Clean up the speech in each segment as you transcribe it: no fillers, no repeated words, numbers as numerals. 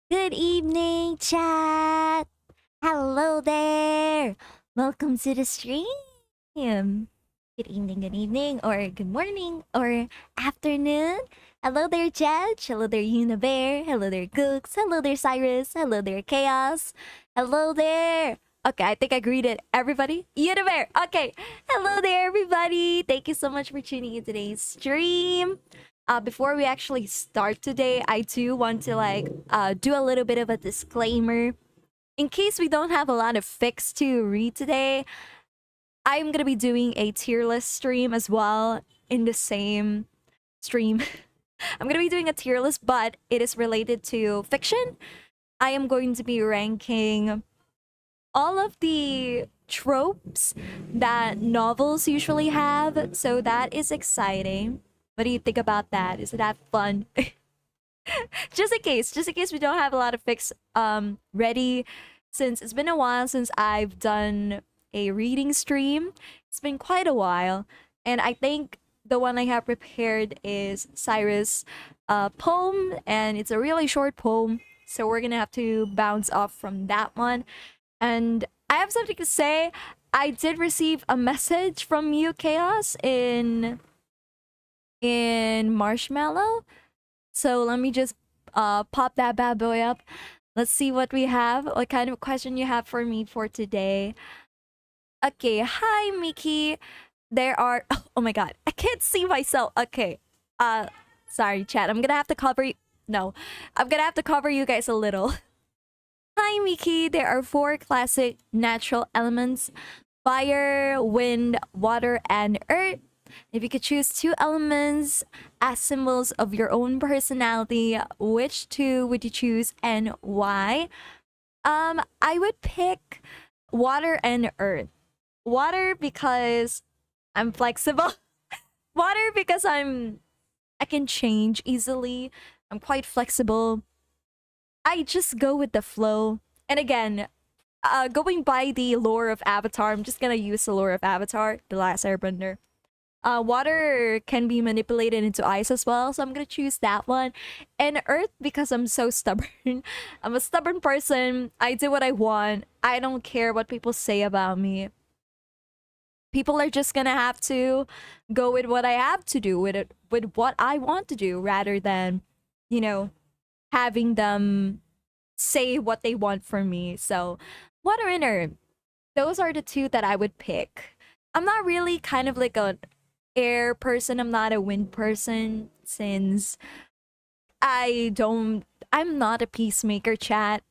Good evening, chat. Hello there. Welcome to the stream. Good evening, or good morning, or afternoon. Hello there, Jedge. Hello there, Unibear. Hello there, Gooks. Hello there, Cyrus. Hello there, Chaos. Hello there. Okay, I think I greeted everybody. Unibear. Okay. Hello there, everybody. Thank you so much for tuning in today's stream. Before we actually start today, I do want to do a little bit of a disclaimer. In case we don't have a lot of fics to read today, I'm gonna be doing a tier list stream as well in the same stream. I'm gonna be doing a tier list, but it is related to fiction. I am going to be ranking all of the tropes that novels usually have, so that is exciting. What do you think about that? Is that fun? just in case we don't have a lot of fics ready, since it's been a while since I've done a reading stream. It's been quite a while, and I think the one I have prepared is Cyrus' poem, and it's a really short poem, so we're gonna have to bounce off from that one. And I have something to say. I did receive a message from you, Chaos, in Marshmallow. So let me just pop that bad boy up. Let's see what we have. What kind of question you have for me for today? Okay, hi Miki. There are oh my god, I can't see myself. Okay. Sorry chat. I'm gonna have to cover you. No. I'm gonna have to cover you guys a little. Hi Miki. There are 4 classic natural elements: fire, wind, water, and earth. If you could choose 2 elements as symbols of your own personality, which 2 would you choose and why? I would pick water and earth. Water because I'm flexible. Water because I can change easily. I'm quite flexible. I just go with the flow. And again, going by the lore of Avatar, I'm just gonna use the lore of Avatar, The Last Airbender. Water can be manipulated into ice as well, so I'm gonna choose that one. And earth because I'm so stubborn. I'm a stubborn person. I do what I want. I don't care what people say about me. People are just gonna have to go with what I have to do, with it, with what I want to do, rather than, you know, having them say what they want from me. So water and earth, those are the 2 that I would pick. I'm not really kind of like an air person. I'm not a wind person, since I'm not a peacemaker, chat.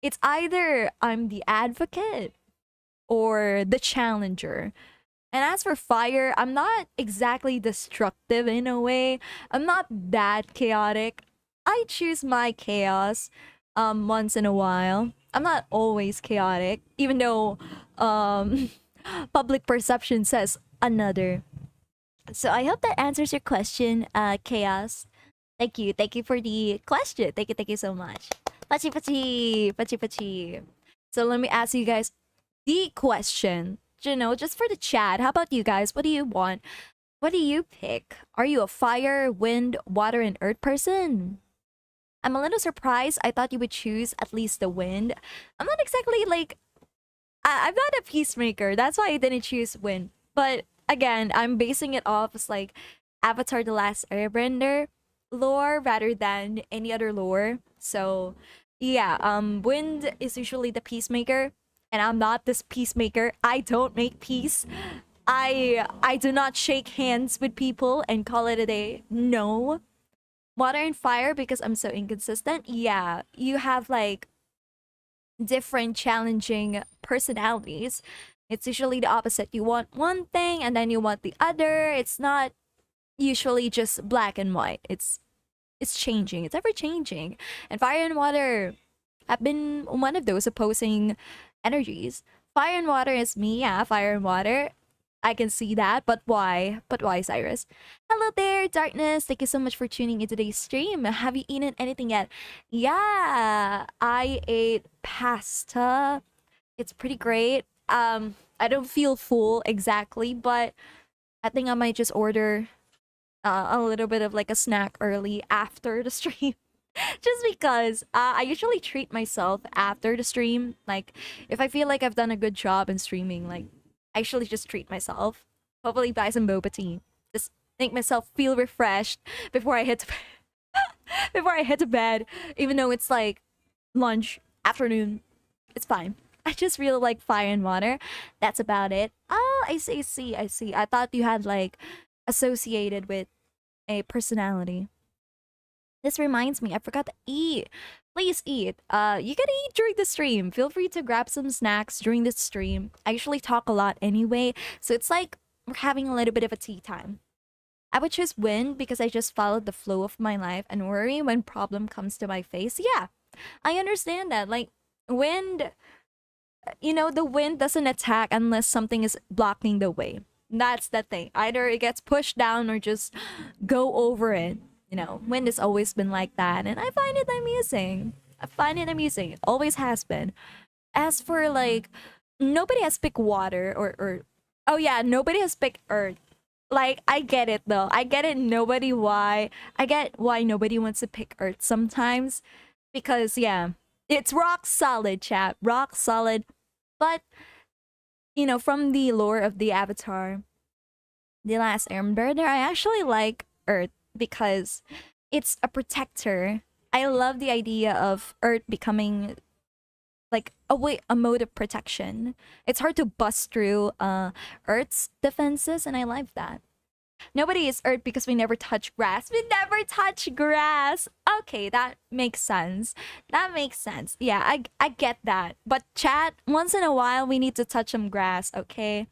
It's either I'm the advocate or the challenger. And as for fire, I'm not exactly destructive in a way. I'm not that chaotic. I choose my chaos once in a while. I'm not always chaotic, even though public perception says another. So I hope that answers your question, Chaos. Thank you. Thank you for the question. Thank you so much. Pachi pachi. Pachi pachi. So let me ask you guys the question. You know, just for the chat. How about you guys? What do you want? What do you pick? Are you a fire, wind, water, and earth person? I'm a little surprised. I thought you would choose at least the wind. I'm not exactly like I'm not a peacemaker. That's why I didn't choose wind. But again, I'm basing it off as like Avatar The Last Airbender lore rather than any other lore. So yeah, wind is usually the peacemaker, and I'm not this peacemaker. I don't make peace. I do not shake hands with people and call it a day. No. Water and fire because I'm so inconsistent. Yeah, you have like different challenging personalities. It's usually the opposite. You want one thing and then you want the other. It's not usually just black and white. It's changing. It's ever changing. And fire and water have been one of those opposing energies. Fire and water is me, yeah, fire and water. I can see that, but why? But why, Cyrus? Hello there, Darkness. Thank you so much for tuning in today's stream. Have you eaten anything yet? Yeah, I ate pasta. It's pretty great. I don't feel full exactly, but I think I might just order a little bit of like a snack early after the stream. Just because I usually treat myself after the stream. Like, if I feel like I've done a good job in streaming, like, I usually just treat myself. Hopefully buy some boba tea. Just make myself feel refreshed before I hit before I head to bed. Even though it's like lunch, afternoon, it's fine. I just really like fire and water. That's about it. Oh, I see. I thought you had like associated with a personality. This reminds me, I forgot to eat. Please eat. You can eat during the stream. Feel free to grab some snacks during the stream. I usually talk a lot anyway, so it's like we're having a little bit of a tea time. I would choose wind because I just followed the flow of my life and worry when problem comes to my face. Yeah, I understand that. Like, wind, you know, the wind doesn't attack unless something is blocking the way. That's the thing. Either it gets pushed down or just go over it. You know, wind has always been like that, and I find it amusing. I find it amusing. It always has been. As for like, nobody has picked water or oh yeah, nobody has picked earth. Like, I get it though. I get it. I get why nobody wants to pick earth sometimes, because yeah, it's rock solid, chat, rock solid. But you know, from the lore of the Avatar, The Last Airbender, I actually like earth because it's a protector. I love the idea of earth becoming like a mode of protection. It's hard to bust through earth's defenses, and I like that. Nobody is earth because we never touch grass. We never touch grass. Okay, that makes sense. That makes sense. Yeah, I get that. But chat, once in a while we need to touch some grass, okay?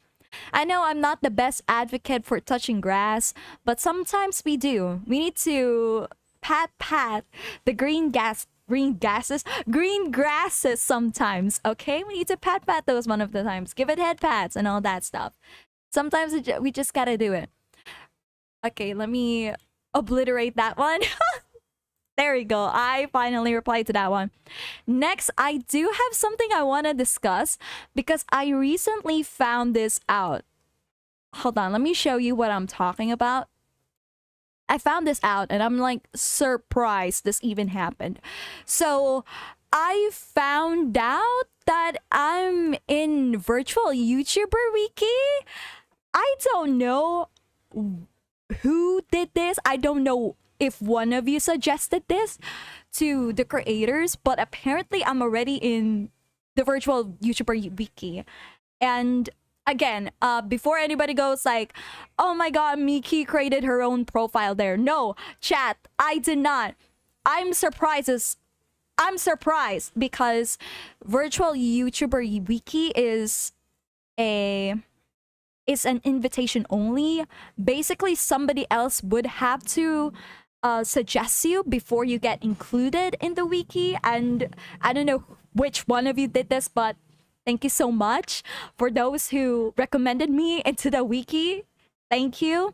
I know I'm not the best advocate for touching grass, but sometimes we do. We need to pat the green grasses sometimes, okay? We need to pat those one of the times. Give it head pats and all that stuff. Sometimes we just gotta do it. Okay, let me obliterate that one. There we go. I finally replied to that one. Next, I do have something I want to discuss because I recently found this out. Hold on, let me show you what I'm talking about. I found this out and I'm like surprised this even happened. So I found out that I'm in virtual YouTuber wiki. I don't know who did this. I don't know if one of you suggested this to the creators, but apparently I'm already in the virtual YouTuber wiki. And again, before anybody goes like, oh my god, Miki created her own profile there. No, chat, I did not. I'm surprised because virtual YouTuber wiki is an invitation only. Basically, somebody else would have to suggest you before you get included in the wiki. And I don't know which one of you did this, but thank you so much for those who recommended me into the wiki. Thank you.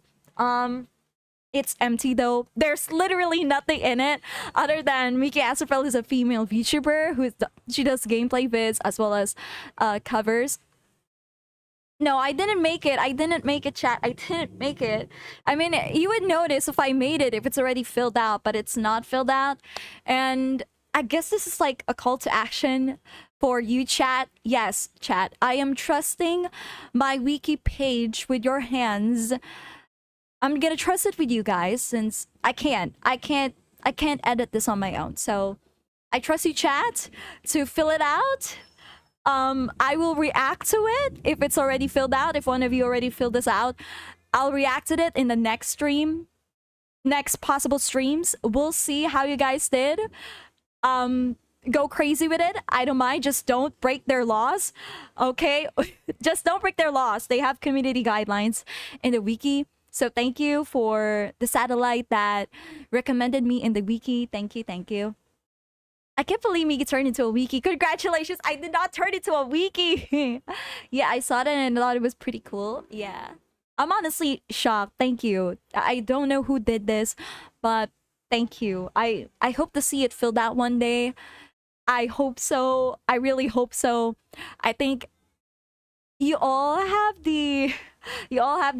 It's empty though. There's literally nothing in it other than Miki Astrophel is a female VTuber she does gameplay vids as well as covers. No, I didn't make it. I didn't make it, chat. I didn't make it. I mean, you would notice if I made it, if it's already filled out, but it's not filled out. And I guess this is like a call to action for you, chat. Yes, chat. I am trusting my wiki page with your hands. I'm gonna trust it with you guys since I can't edit this on my own. So I trust you, chat, to fill it out. I will react to it if it's already filled out. If one of you already filled this out, I'll react to it in the next stream, next possible streams. We'll see how you guys did. Go crazy with it. I don't mind. Just don't break their laws. Okay? Just don't break their laws. They have community guidelines in the wiki. So thank you for the satellite that recommended me in the wiki. Thank you. Thank you. I can't believe Miki turned into a wiki. Congratulations. I did not turn into a wiki. Yeah, I saw that and I thought it was pretty cool. Yeah. I'm honestly shocked. Thank you. I don't know who did this, but thank you. I hope to see it filled out one day. I hope so. I really hope so. I think you all have the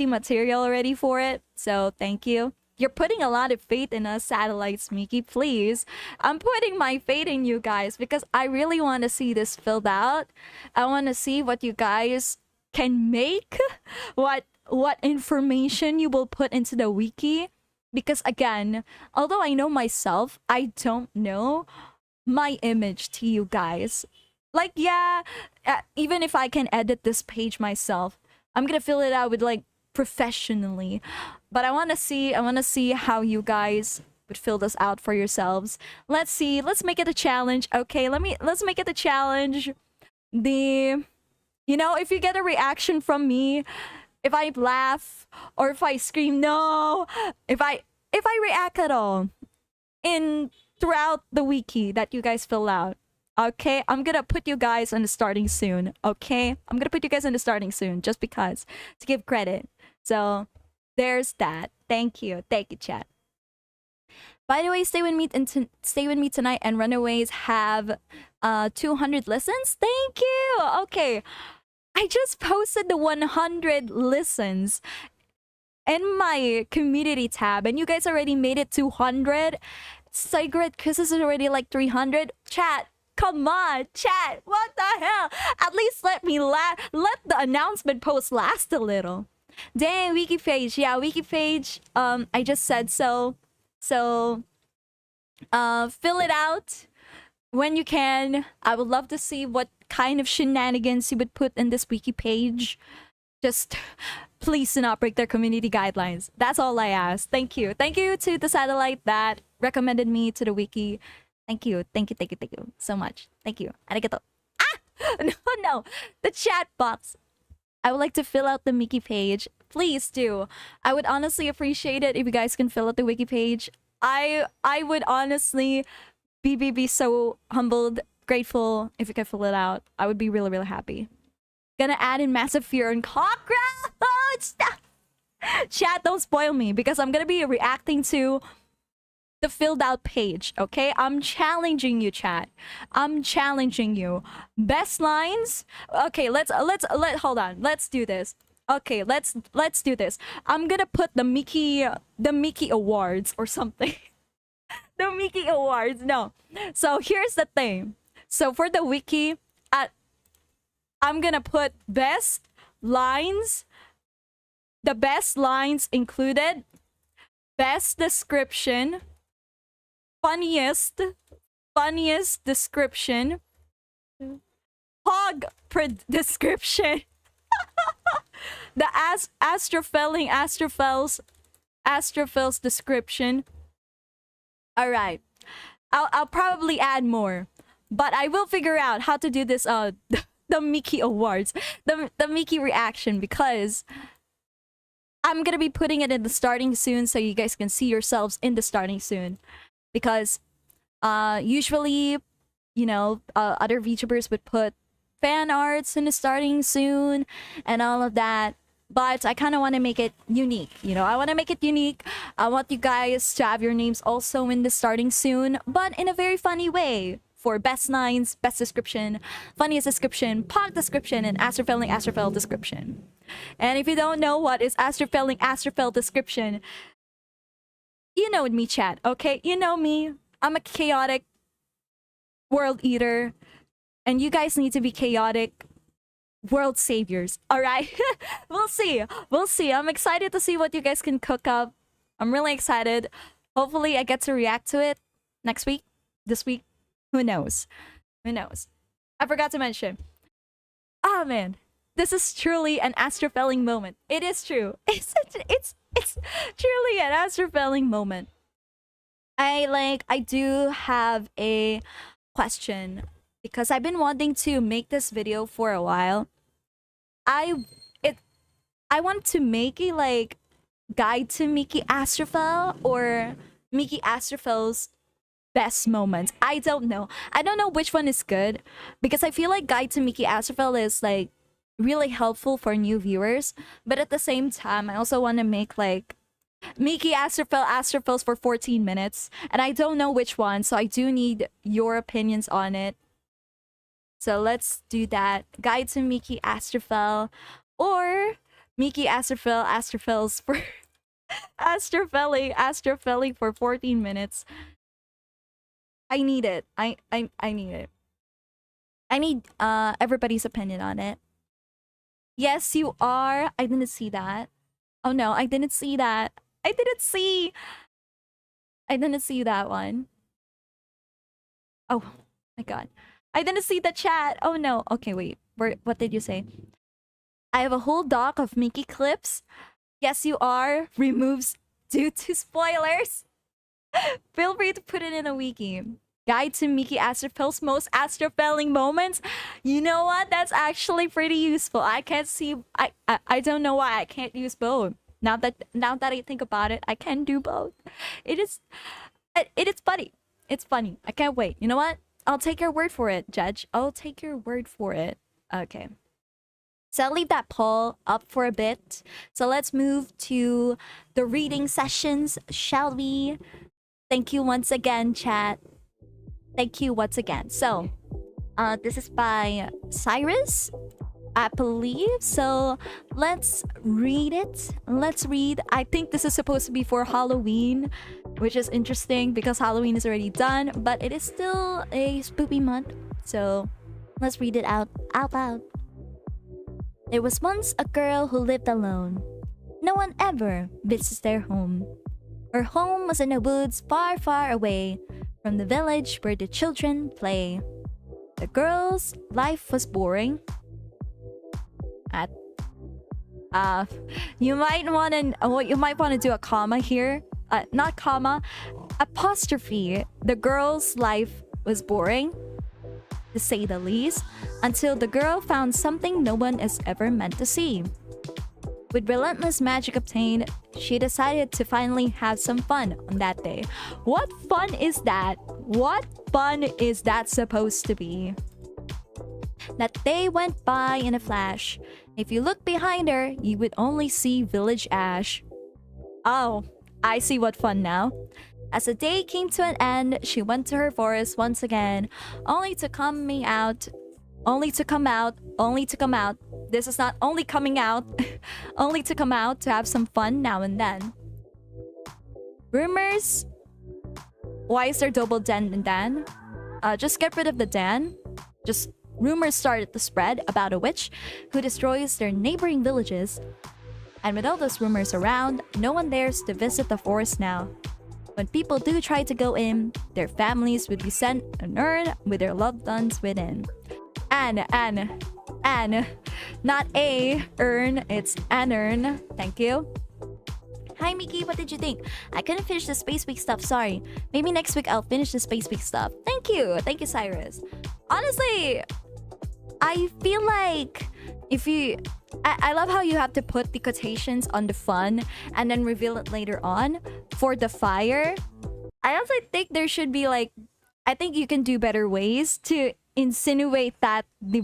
material already for it. So thank you. You're putting a lot of faith in us satellites, Miki. Please. I'm putting my faith in you guys because I really want to see this filled out. I want to see what you guys can make, what information you will put into the wiki. Because again, although I know myself, I don't know my image to you guys. Like, yeah, even if I can edit this page myself, I'm gonna fill it out with like professionally. But I want to see how you guys would fill this out for yourselves. Let's see. Let's make it a challenge. Okay, let's make it a challenge. If you get a reaction from me, if I laugh or if I scream no, if I react at all throughout the wiki that you guys fill out, okay, I'm gonna put you guys on the starting soon. Okay, I'm gonna put you guys on the starting soon just because, to give credit. So there's that. Thank you, chat. By the way, stay with me tonight and Runaways have 200 listens. Thank you. Okay, I just posted the 100 listens in my community tab and you guys already made it 200. Cigarette Kisses is already like 300. Chat, come on, chat. What the hell? At least let the announcement post last a little. Dang, wiki page. Yeah, wiki page. I just said so. So fill it out when you can. I would love to see what kind of shenanigans you would put in this wiki page. Just please do not break their community guidelines. That's all I ask. Thank you. Thank you to the satellite that recommended me to the wiki. Thank you so much. Thank you. Arigato. Ah! No. The chat box. I would like to fill out the Miki page. Please do. I would honestly appreciate it if you guys can fill out the wiki page. I would honestly be so humbled, grateful if you can fill it out. I would be really, really happy. Gonna add in massive fear and cockroach. Chat, don't spoil me because I'm gonna be reacting to the filled out page. Okay, I'm challenging you, chat. I'm challenging you. Best lines. Okay, hold on. Let's do this. Okay, let's do this. I'm gonna put the Miki Awards or something. The Miki Awards. No. So here's the thing. So for the wiki, I'm gonna put best lines. The best lines included best description, funniest description, hog description, the Astrophel's description. All right, I'll probably add more, but I will figure out how to do this. The Miki Awards, the Miki reaction, because I'm gonna be putting it in the starting soon, so you guys can see yourselves in the starting soon. Because usually, other VTubers would put fan arts in the starting soon and all of that. But I kind of want to make it unique. I want to make it unique. I want you guys to have your names also in the starting soon, but in a very funny way. For best lines, best description, funniest description, pog description, and Astrophel description. And if you don't know what is Astrophel description, you know me, chat, okay? You know me. I'm a chaotic world eater, and you guys need to be chaotic world saviors, alright? We'll see. I'm excited to see what you guys can cook up. I'm really excited. Hopefully I get to react to it next week, this week. Who knows? I forgot to mention. Ah, man. This is truly an astrophelling moment. It is true. It's truly an astrophelling moment. I do have a question because I've been wanting to make this video for a while. I want to make a guide to Miki Astrophel or Miki Astrophel's best moments. I don't know which one is good because I feel like guide to Miki Astrophel is really helpful for new viewers, but at the same time I also want to make Miki Astrophels for 14 minutes, and I don't know which one, so I do need your opinions on it. So let's do that. Guide to Miki Astrophel or Miki Astrophels for Astrophel for 14 minutes. I need it. I need it. I need everybody's opinion on it. Yes, you are. I didn't see that. Oh no, I didn't see that. I didn't see that one. Oh my god. I didn't see the chat. Oh no. Okay, wait. What did you say? I have a whole doc of Miki clips. Yes, you are. Removes due to spoilers. Feel free to put it in a wiki. Guide to Miki Astrophel's most astrophelling moments. You know what? That's actually pretty useful. I can't see. I don't know why I can't use both. Now that I think about it, I can do both. It is funny. It's funny. I can't wait. You know what? I'll take your word for it, Judge. I'll take your word for it. Okay. So I'll leave that poll up for a bit. So let's move to the reading sessions, shall we? Thank you once again, chat. Thank you once again. So, this is by Cyrus, I believe. So let's read it. Let's read. I think this is supposed to be for Halloween, which is interesting because Halloween is already done, but it is still a spooky month. So let's read it out loud. There was once a girl who lived alone. No one ever visits their home. Her home was in the woods far, far away from the village where the children play. The girl's life was boring. You might want to do a comma here. Not comma, apostrophe. The girl's life was boring, to say the least, until the girl found something no one has ever meant to see. With relentless magic obtained, she decided to finally have some fun on that day. What fun is that? What fun is that supposed to be? That day went by in a flash. If you look behind her, you would only see village ash. Oh, I see what fun now. As the day came to an end, she went to her forest once again, only to come out. This is not only coming out, only to come out to have some fun now and then. Rumors? Why is there double den and dan? Just get rid of the dan. Just rumors started to spread about a witch who destroys their neighboring villages. And with all those rumors around, no one dares to visit the forest now. When people do try to go in, their families would be sent an urn with their loved ones within. An. Not a urn, it's an urn. Thank you. Hi Miki, what did you think? I couldn't finish the Space Week stuff, sorry. Maybe next week I'll finish the Space Week stuff. Thank you, Cyrus. Honestly, I feel like if you... I love how you have to put the quotations on the fun and then reveal it later on. For the fire, I also think there should be like... I think you can do better ways to insinuate that the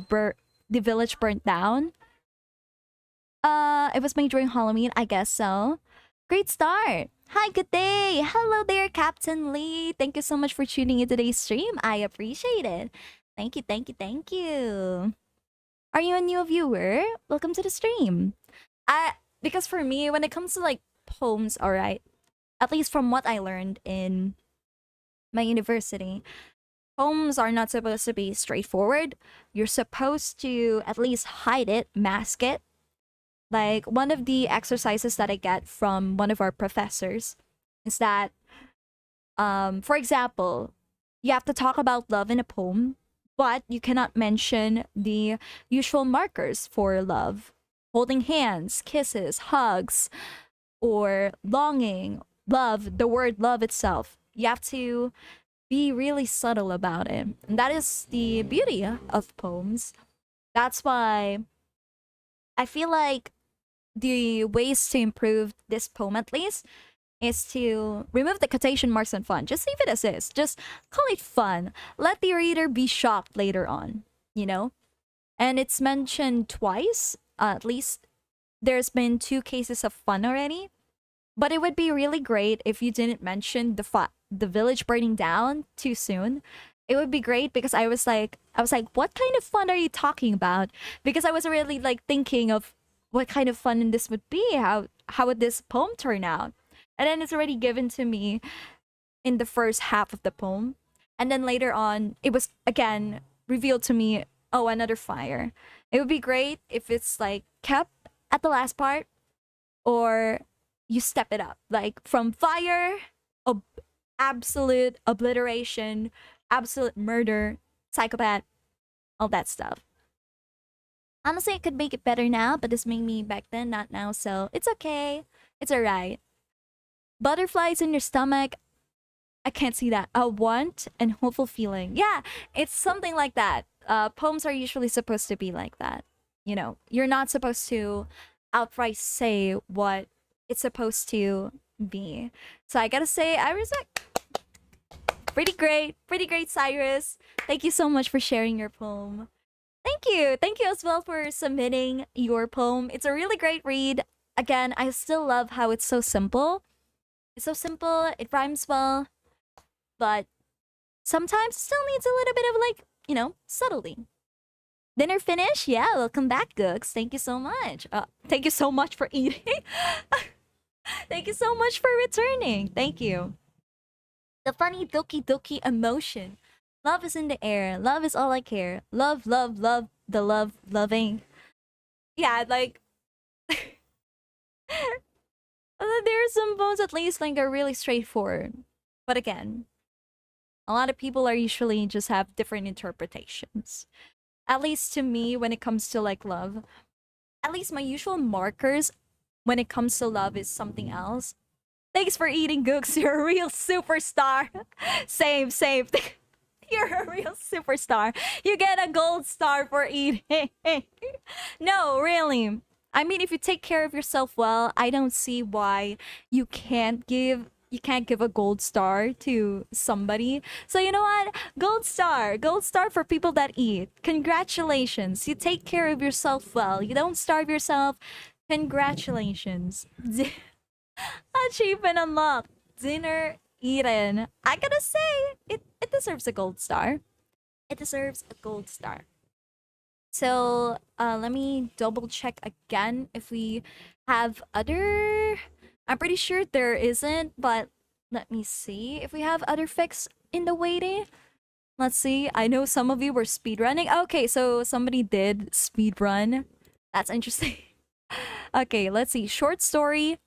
village burnt down. It was made during Halloween, I guess so. Great start. Hi, good day. Hello there, Captain Lee. Thank you so much for tuning in today's stream. I appreciate it. Thank you. Are you a new viewer? Welcome to the stream. Because for me, when it comes to like poems, alright, at least from what I learned in my university, poems are not supposed to be straightforward. You're supposed to at least hide it, mask it. Like, one of the exercises that I get from one of our professors is that, for example, you have to talk about love in a poem, but you cannot mention the usual markers for love. Holding hands, kisses, hugs, or longing, love, the word love itself. You have to be really subtle about it. And that is the beauty of poems. That's why I feel like the ways to improve this poem at least is to remove the quotation marks and fun. Just leave it as is. Just call it fun. Let the reader be shocked later on, you know? And it's mentioned twice. At least there's been 2 cases of fun already. But it would be really great if you didn't mention the village burning down too soon. It would be great because I was like, what kind of fun are you talking about? Because I was really like thinking of what kind of fun this would be. How would this poem turn out? And then it's already given to me in the first half of the poem. And then later on, it was again revealed to me, oh, another fire. It would be great if it's like kept at the last part, or you step it up. Like from fire, absolute obliteration, absolute murder, psychopath, all that stuff. Honestly, I could make it better now, but this made me back then, not now, so it's okay. It's alright. Butterflies in your stomach. I can't see that. A want and hopeful feeling. Yeah, it's something like that. Poems are usually supposed to be like that. You know, you're not supposed to outright say what it's supposed to be. So I gotta say, I respect. Pretty great, Cyrus. Thank you so much for sharing your poem. Thank you as well for submitting your poem. It's a really great read. Again, I still love how it's so simple. It's so simple, it rhymes well, but sometimes it still needs a little bit of like, you know, subtlety. Dinner finished? Yeah, welcome back, Gooks. Thank you so much. Thank you so much for eating. Thank you so much for returning. Thank you. The funny doki doki emotion. Love is in the air. Love is all I care. Love, love, love. The love, loving. Yeah, like... there are some poems at least like are really straightforward. But again, a lot of people are usually just have different interpretations. At least to me, when it comes to like love, at least my usual markers when it comes to love is something else. Thanks for eating, Gooks. You're a real superstar. Same. You're a real superstar. You get a gold star for eating. No, really. I mean, if you take care of yourself well, I don't see why you can't give a gold star to somebody. So you know what? Gold star for people that eat. Congratulations. You take care of yourself well. You don't starve yourself. Congratulations. Achievement unlocked. Dinner eaten. I gotta say, it deserves a gold star. It deserves a gold star. So, let me double check again if we have other... I'm pretty sure there isn't, but let me see if we have other fics in the waiting. Let's see. I know some of you were speedrunning. Okay, so somebody did speedrun. That's interesting. Okay, let's see. Short story.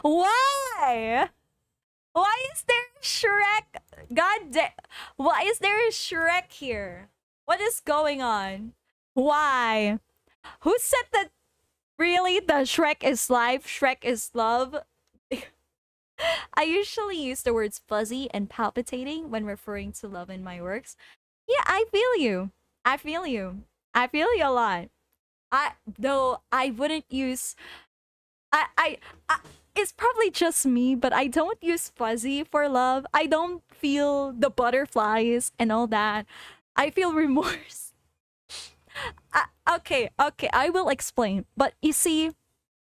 Why? Why is there Shrek? God damn. Why is there a Shrek here? What is going on? Why? Who said that? Really? The Shrek is life, Shrek is love? I usually use the words fuzzy and palpitating when referring to love in my works. Yeah, I feel you. I feel you a lot. I wouldn't use... I it's probably just me, but I don't use fuzzy for love. I don't feel the butterflies and all that. I feel remorse. Okay, I will explain. But you see,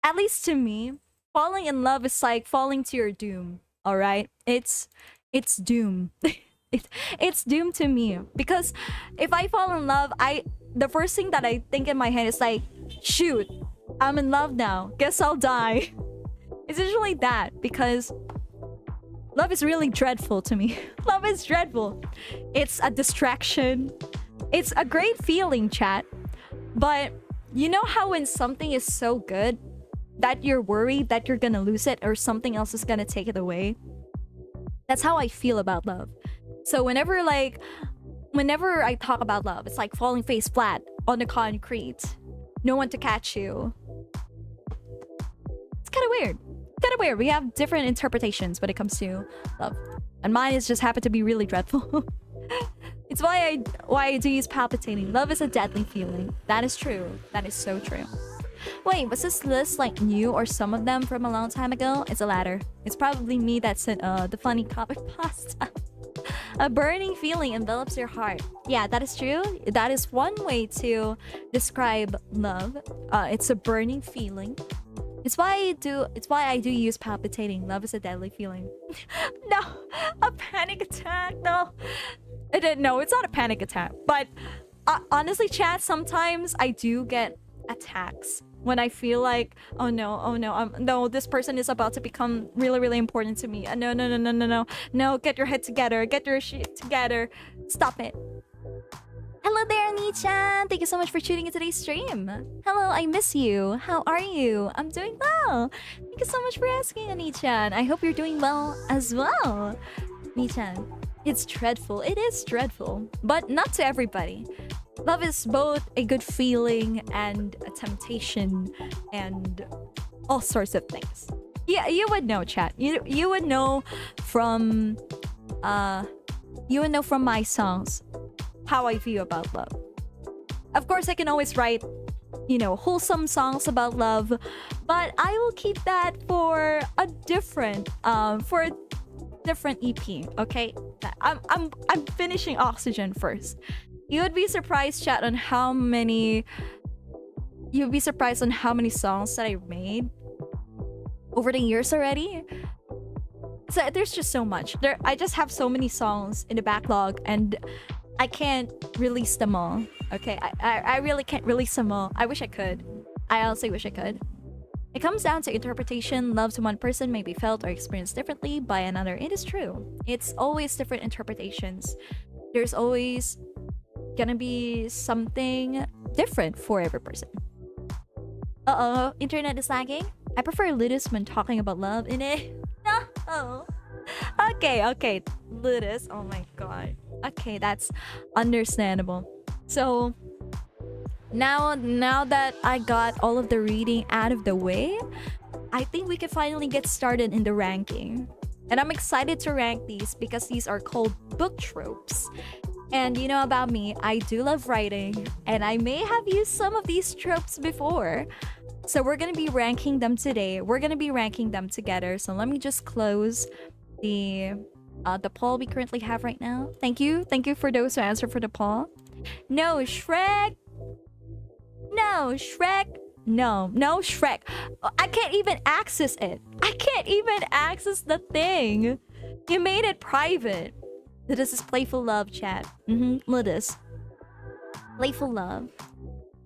at least to me, falling in love is like falling to your doom. All right, it's doom. It's doom to me, because if I fall in love, the first thing that I think in my head is like, shoot, I'm in love now. Guess I'll die. It's usually that, because love is really dreadful to me. Love is dreadful. It's a distraction. It's a great feeling, chat. But you know how when something is so good that you're worried that you're gonna lose it or something else is gonna take it away? That's how I feel about love. So whenever I talk about love, it's like falling face flat on the concrete. No one to catch you. It's kind of weird. We have different interpretations when it comes to love. And mine is just happened to be really dreadful. It's why I do use palpitating. Love is a deadly feeling. That is true. That is so true. Wait, was this list like new or some of them from a long time ago? It's the latter. It's probably me that sent the funny comic pasta. A burning feeling envelops your heart. Yeah, that is true. That is one way to describe love. It's a burning feeling. It's why I do use palpitating. Love is a deadly feeling. No, a panic attack. No, no, it's not a panic attack. But honestly, chat, sometimes I do get attacks when I feel like, oh no, no, this person is about to become really, really important to me. No, no, no, no, no, no. No, get your head together. Get your shit together. Stop it. Hello there, Ani-chan. Thank you so much for tuning in today's stream. Hello, I miss you. How are you? I'm doing well. Thank you so much for asking, Ani-chan. I hope you're doing well as well. Ani-chan, it's dreadful. It is dreadful. But not to everybody. Love is both a good feeling and a temptation and all sorts of things. Yeah, you would know, chat. You would know from my songs how I feel about love. Of course, I can always write, you know, wholesome songs about love, but I will keep that for a different EP. Okay, I'm finishing Oxygen first. You would be surprised, chat, on how many. You'd be surprised on how many songs that I made over the years already. So there's just so much. I just have so many songs in the backlog, and I can't release them all. Okay, I really can't release them all. I wish I could. I honestly wish I could. It comes down to interpretation. Love to one person may be felt or experienced differently by another. It is true. It's always different interpretations. There's always gonna be something different for every person. Uh-oh, internet is lagging? I prefer Ludus when talking about love in it. No. Okay, Ludus. Oh my god. Okay, that's understandable. So now that I got all of the reading out of the way, I think we can finally get started in the ranking. And I'm excited to rank these because these are called book tropes. And you know about me, I do love writing, and I may have used some of these tropes before. So we're gonna be ranking them today. We're gonna be ranking them together. So let me just close the poll we currently have right now. Thank you for those who answered for the poll. No Shrek. No Shrek. No Shrek. I can't even access it. I can't even access the thing. You made it private. This is playful love, chat. Ludus. Playful love.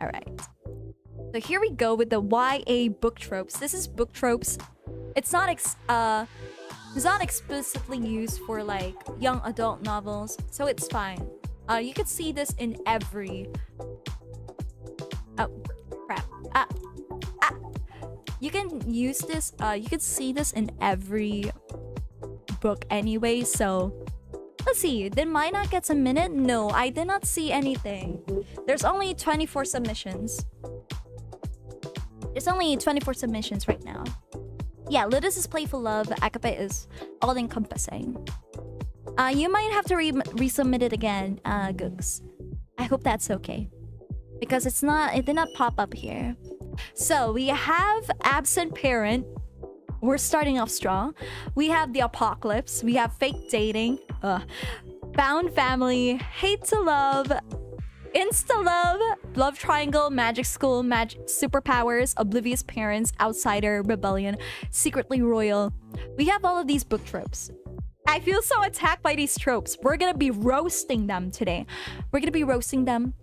Alright. So here we go with the YA book tropes. This is book tropes. It's not explicitly used for like young adult novels, so it's fine. You could see this in every... Oh, crap. You can use this, you could see this in every book anyway, so... Let's see, did mine not get a minute? No, I did not see anything. There's only 24 submissions. There's only 24 submissions right now. Yeah, Ludus is playful love, Akape is all-encompassing. You might have to resubmit it again, Googs. I hope that's okay. Because it did not pop up here. So, we have Absent Parent. We're starting off strong. We have The Apocalypse. We have Fake Dating. Bound Family. Hate to Love. Insta-Love. Love Triangle. Magic School. Superpowers. Oblivious Parents. Outsider. Rebellion. Secretly Royal. We have all of these book tropes. I feel so attacked by these tropes. We're gonna be roasting them today. We're gonna be roasting them.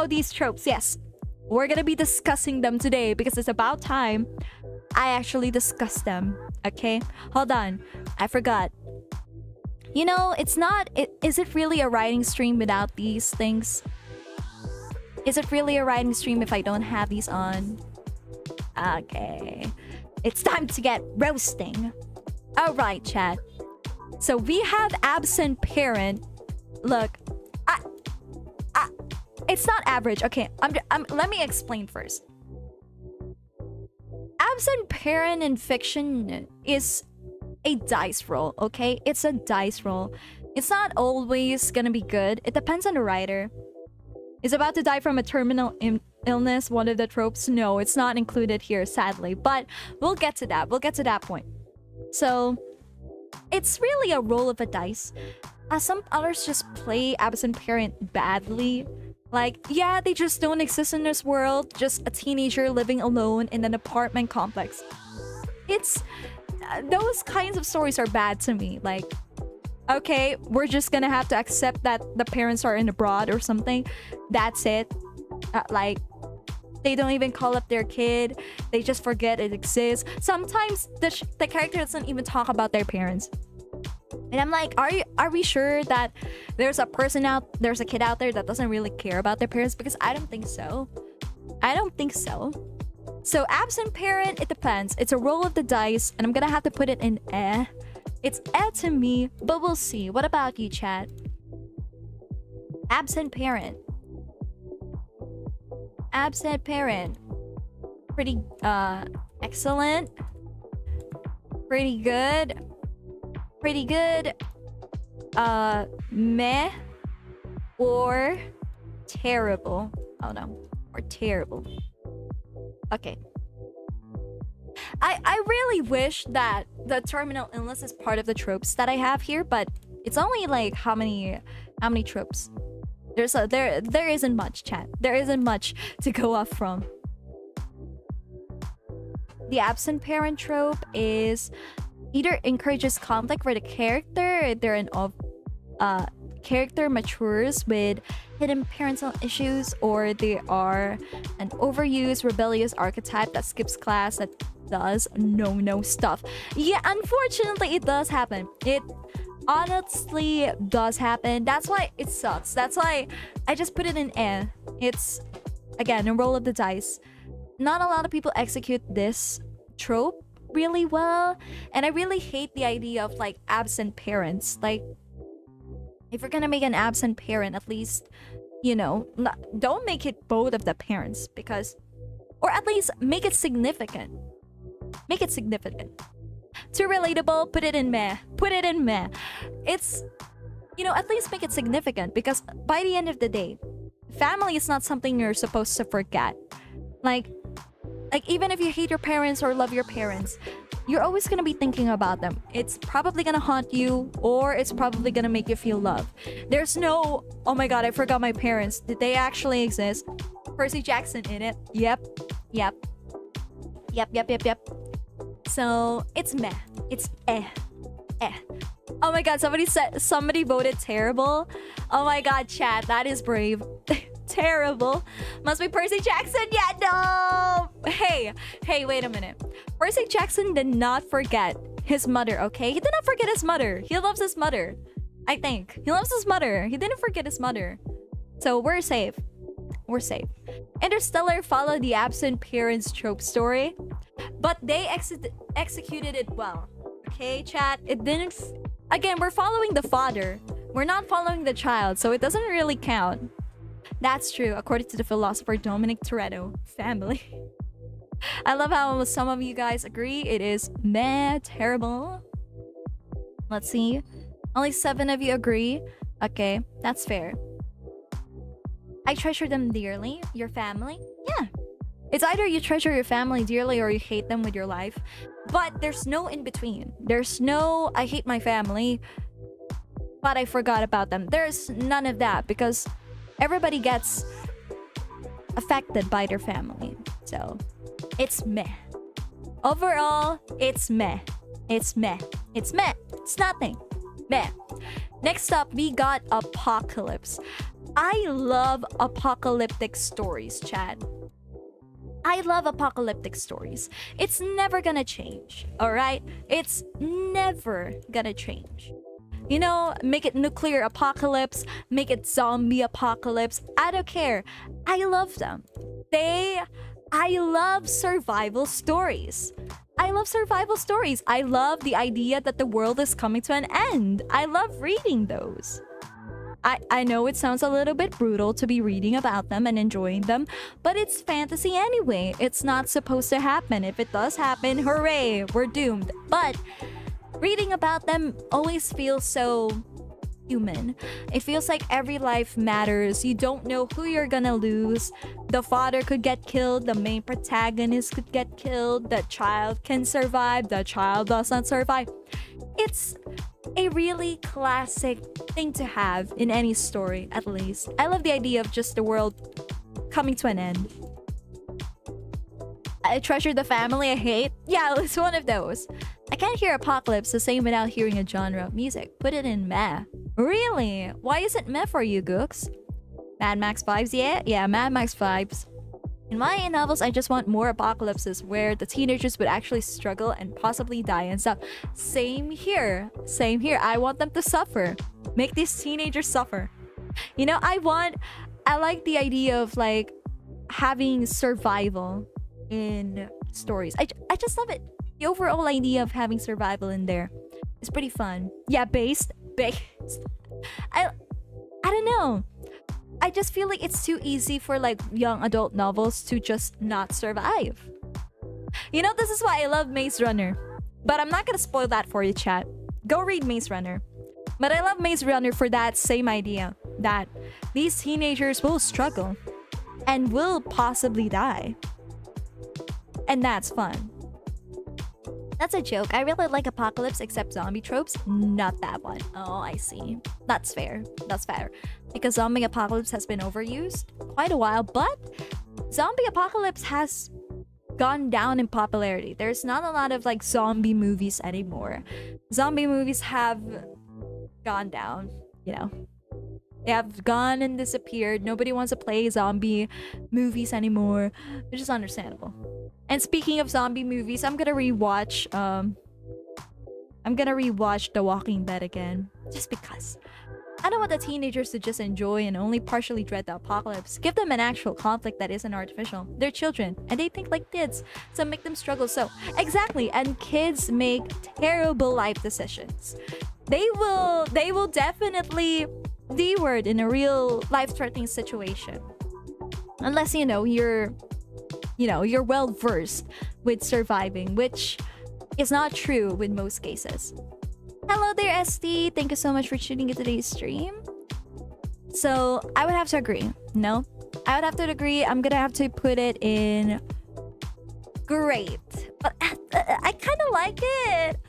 These tropes, yes. We're gonna be discussing them today because it's about time I actually discuss them. Okay? Hold on. I forgot. You know, is it really a writing stream without these things? Is it really a writing stream if I don't have these on? Okay. It's time to get roasting. Alright, chat. So we have Absent Parent. Look, it's not average. Okay, let me explain first. Absent Parent in fiction is a dice roll, okay? It's a dice roll. It's not always gonna be good. It depends on the writer. Is about to die from a terminal illness one of the tropes? No, it's not included here, sadly. But we'll get to that. We'll get to that point. So, it's really a roll of a dice. Some others just play Absent Parent badly. Like, yeah, they just don't exist in this world. Just a teenager living alone in an apartment complex. It's... those kinds of stories are bad to me. Like, okay, we're just gonna have to accept that the parents are in abroad or something. That's it. Like, they don't even call up their kid. They just forget it exists. Sometimes the character doesn't even talk about their parents. And I'm like, are we sure that there's a kid out there that doesn't really care about their parents? Because I don't think so. I don't think so. So absent parent, it depends. It's a roll of the dice, and I'm gonna have to put it in eh. It's eh to me, but we'll see. What about you, chat? Absent parent. Absent parent. Pretty excellent. Pretty good. Pretty good. Meh. Or terrible. Oh no. Or terrible. Okay. I really wish that the terminal illness is part of the tropes that I have here, but it's only like how many tropes? There isn't much, chat. There isn't much to go off from. The absent parent trope is either encourages conflict for the character, character matures with hidden parental issues, or they are an overused rebellious archetype that skips class, that does no stuff. Yeah, unfortunately it does happen. It honestly does happen. That's why it sucks. That's why I just put it in eh. It's, again, a roll of the dice. Not a lot of people execute this trope really well, and I really hate the idea of like absent parents. Like, if you're gonna make an absent parent, at least, you know, don't make it both of the parents, because, or at least make it significant. Make it significant. Too relatable, put it in meh. Put it in meh. It's, you know, at least make it significant, because by the end of the day, family is not something you're supposed to forget. Like even if you hate your parents or love your parents, you're always gonna be thinking about them. It's probably gonna haunt you, or it's probably gonna make you feel love. There's no, oh my god, I forgot my parents. Did they actually exist? Percy Jackson in it. Yep. So it's meh. It's eh. Oh my god, somebody voted terrible. Oh my god, chat, that is brave. Terrible. Must be Percy Jackson. Yeah, no. Hey, wait a minute. Percy Jackson did not forget his mother, okay? He did not forget his mother. He loves his mother. I think. He loves his mother. He didn't forget his mother. So we're safe. We're safe. Interstellar followed the absent parents trope story, but they executed it well. Okay, chat? It didn't... Again, we're following the father. We're not following the child, so it doesn't really count. That's true, according to the philosopher Dominic Toretto. Family. I love how some of you guys agree it is meh, terrible. Let's see. Only 7 of you agree. Okay, that's fair. I treasure them dearly. Your family? Yeah. It's either you treasure your family dearly or you hate them with your life. But there's no in between. There's no, I hate my family, but I forgot about them. There's none of that, because everybody gets affected by their family. So, it's meh. Overall, it's meh. It's meh. It's meh. It's nothing. Meh. Next up, we got Apocalypse. I love apocalyptic stories, chat. I love apocalyptic stories. It's never gonna change, alright? It's never gonna change. You know, make it nuclear apocalypse, make it zombie apocalypse. I don't care. I love them. I love survival stories. I love survival stories. I love the idea that the world is coming to an end. I love reading those. I know it sounds a little bit brutal to be reading about them and enjoying them, but it's fantasy anyway. It's not supposed to happen. If it does happen, hooray, we're doomed. But reading about them always feels so human. It feels like every life matters. You don't know who you're gonna lose. The father could get killed, the main protagonist could get killed, the child can survive, the child doesn't survive. It's a really classic thing to have in any story, at least. I love the idea of just the world coming to an end. I treasure the family I hate. Yeah, it's one of those. I can't hear Apocalypse the same without hearing a genre of music. Put it in meh. Really? Why is it meh for you, Gooks? Mad Max vibes, yeah, Mad Max vibes. In YA novels, I just want more apocalypses where the teenagers would actually struggle and possibly die and stuff. Same here. Same here. I want them to suffer. Make these teenagers suffer. You know, I like the idea of like having survival in stories. I just love it. The overall idea of having survival in there is pretty fun. Yeah, based. I don't know. I just feel like it's too easy for like young adult novels to just not survive. You know, this is why I love Maze Runner. But I'm not gonna spoil that for you, chat. Go read Maze Runner. But I love Maze Runner for that same idea. That these teenagers will struggle. And will possibly die. And that's fun. That's a joke. I really like apocalypse except zombie tropes. Not that one. Oh, I see. That's fair. That's fair. Because zombie apocalypse has been overused quite a while, but zombie apocalypse has gone down in popularity. There's not a lot of like zombie movies anymore. Zombie movies have gone down, you know. They have gone and disappeared. Nobody wants to play zombie movies anymore, which is understandable. And speaking of zombie movies, I'm gonna rewatch The Walking Dead again. Just because. I don't want the teenagers to just enjoy and only partially dread the apocalypse. Give them an actual conflict that isn't artificial. They're children, and they think like kids, so make them struggle. So, exactly, and kids make terrible life decisions. They will definitely D-word in a real life-threatening situation. Unless, you're well versed with surviving, which is not true with most cases. Hello there, ST. Thank you so much for tuning in today's stream. So I would have to agree. No, I would have to agree. I'm gonna have to put it in great, but I kind of like it.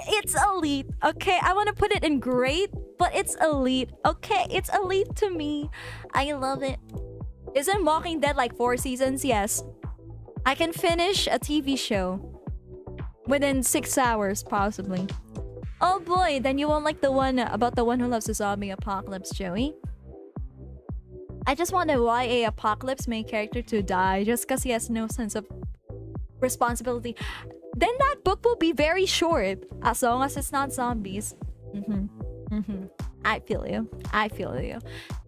It's elite. Okay, I want to put it in great, but it's elite. Okay, it's elite to me. I love it. Isn't Walking Dead like 4 seasons? Yes. I can finish a TV show within 6 hours, possibly. Oh boy, then you won't like the one about the one who loves the zombie apocalypse, Joey. I just want a YA apocalypse main character to die just because he has no sense of responsibility. Then that book will be very short, as long as it's not zombies. I feel you. I feel you.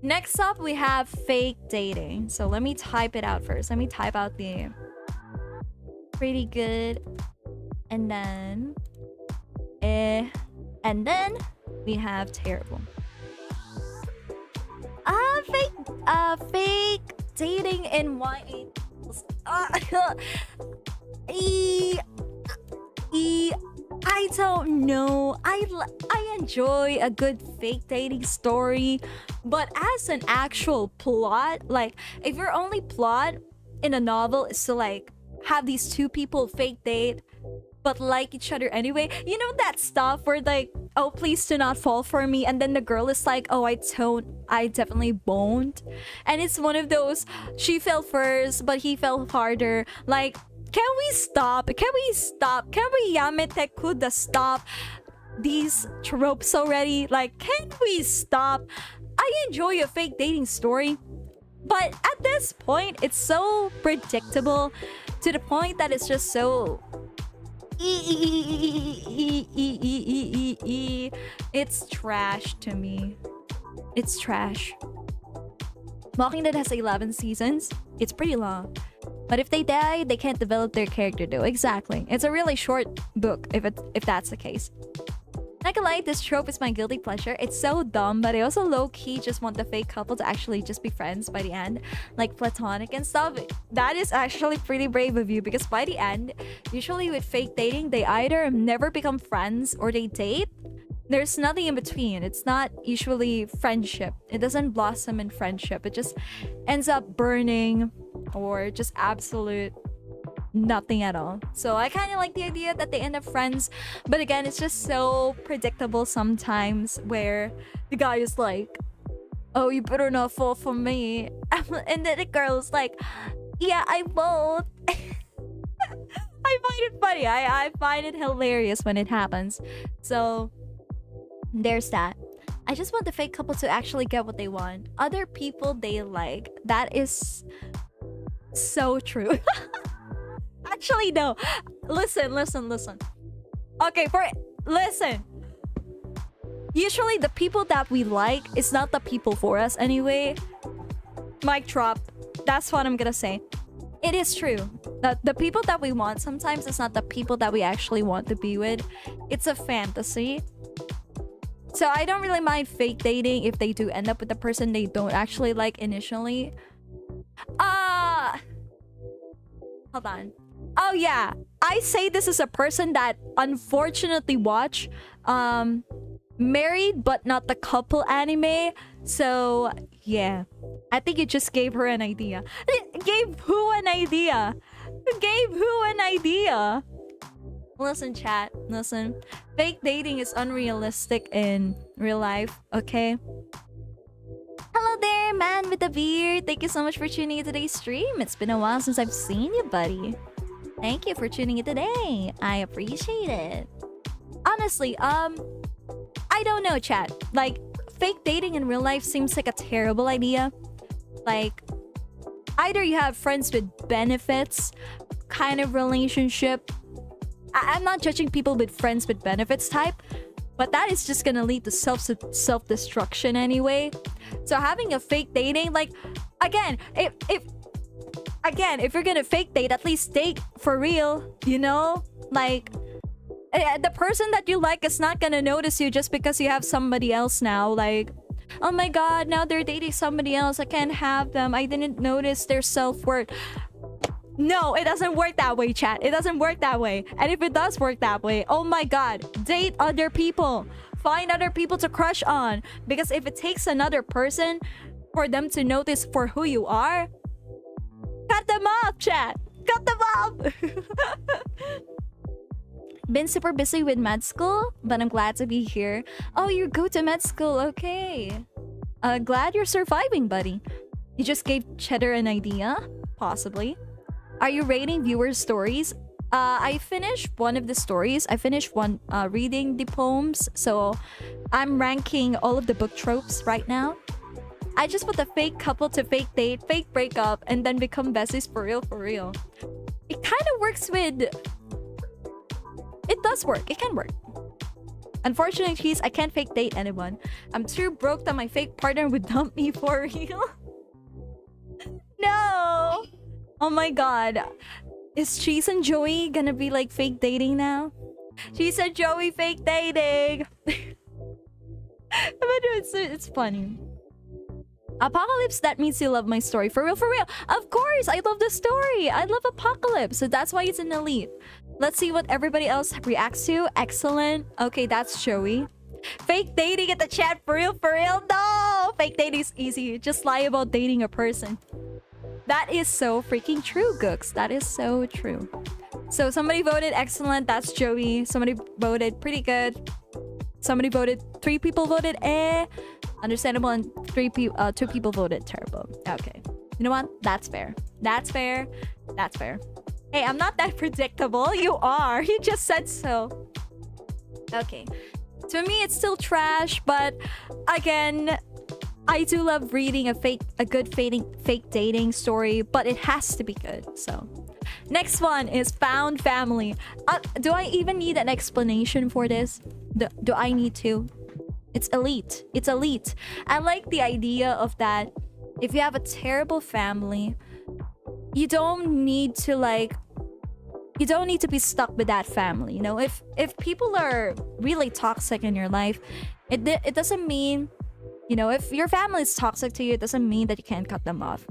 Next up, we have fake dating. So let me type it out first. Let me type out the pretty good. And then we have terrible. Fake dating in YA. I don't know. I enjoy a good fake dating story, but as an actual plot, like if your only plot in a novel is to like have these two people fake date but like each other anyway, you know that stuff where like, oh please do not fall for me, and then the girl is like, oh I definitely won't, and it's one of those she fell first but he fell harder. Like, can we stop? Can we Yamete Kuda stop these tropes already? Like, can we stop? I enjoy a fake dating story, but at this point it's so predictable to the point that it's just so it's trash to me. It's trash. Walking Dead has 11 seasons. It's pretty long. But if they die, they can't develop their character though. Exactly. It's a really short book if that's the case. Not gonna lie, this trope is my guilty pleasure. It's so dumb, but I also low-key just want the fake couple to actually just be friends by the end. Like platonic and stuff. That is actually pretty brave of you, because by the end, usually with fake dating, they either never become friends or they date. There's nothing in between. It's not usually friendship. It doesn't blossom in friendship. It just ends up burning or just absolute nothing at all. So I kind of like the idea that they end up friends, but again, it's just so predictable sometimes where the guy is like, oh, you better not fall for me, and then the girl's like, yeah, I won't. I find it funny. I find it hilarious when it happens. So there's that. I just want the fake couple to actually get what they want. Other people they like. That is so true. Actually, no. Listen. Okay, listen. Usually the people that we like is not the people for us anyway. Mic drop. That's what I'm gonna say. It is true that the people that we want sometimes is not the people that we actually want to be with. It's a fantasy. So I don't really mind fake dating if they do end up with the person they don't actually like initially. Hold on. Oh yeah, I say this is a person that unfortunately watch Married but Not the Couple anime. So yeah, I think you just gave her an idea. Gave who an idea? Gave who an idea? Listen, chat. Listen. Fake dating is unrealistic in real life, okay? Hello there, man with the beard. Thank you so much for tuning in today's stream. It's been a while since I've seen you, buddy. Thank you for tuning in today. I appreciate it. Honestly, I don't know, chat. Like, fake dating in real life seems like a terrible idea. Like, either you have friends with benefits kind of relationship. I'm not judging people with friends with benefits type, but that is just gonna lead to self-destruction anyway. So having a fake dating, like, again, if you're gonna fake date, at least date for real, you know? Like, the person that you like is not gonna notice you just because you have somebody else now. Like, oh my god, now they're dating somebody else. I can't have them. I didn't notice their self-worth. No, it doesn't work that way, chat. It doesn't work that way. And if it does work that way, oh my god, date other people. Find other people to crush on. Because if it takes another person for them to notice for who you are, cut them off, chat. Cut them off. Been super busy with med school, but I'm glad to be here. Oh, you go to med school, okay. Glad you're surviving, buddy. You just gave Cheddar an idea? Possibly. Are you rating viewers' stories? I finished one of the stories. I finished one reading the poems. So I'm ranking all of the book tropes right now. I just put the fake couple to fake date, fake breakup, and then become besties for real, for real. It kind of works with... It does work. It can work. Unfortunately, cheese, I can't fake date anyone. I'm too broke that my fake partner would dump me for real. No! Oh my god. Is Cheese and Joey gonna be like fake dating now? Cheese and Joey fake dating! But it's funny. Apocalypse, that means you love my story. For real, for real. Of course, I love the story. I love Apocalypse. So that's why it's an elite. Let's see what everybody else reacts to. Excellent. Okay, that's Joey. Fake dating at the chat. For real, for real. No! Fake dating is easy. Just lie about dating a person. That is so freaking true, Gooks. That is so true. So somebody voted excellent. That's Joey. Somebody voted pretty good. Somebody voted... 3 people voted eh. Understandable. And 2 people voted terrible. Okay. You know what? That's fair. That's fair. That's fair. Hey, I'm not that predictable. You are. You just said so. Okay. To me, it's still trash. But again... I do love reading a good fake dating story, but it has to be good. So, next one is Found Family. Do I even need an explanation for this? Do I need to? It's elite. It's elite. I like the idea of that. If you have a terrible family, you don't need to be stuck with that family. You know, if people are really toxic in your life, it doesn't mean. You know, if your family is toxic to you, it doesn't mean that you can't cut them off.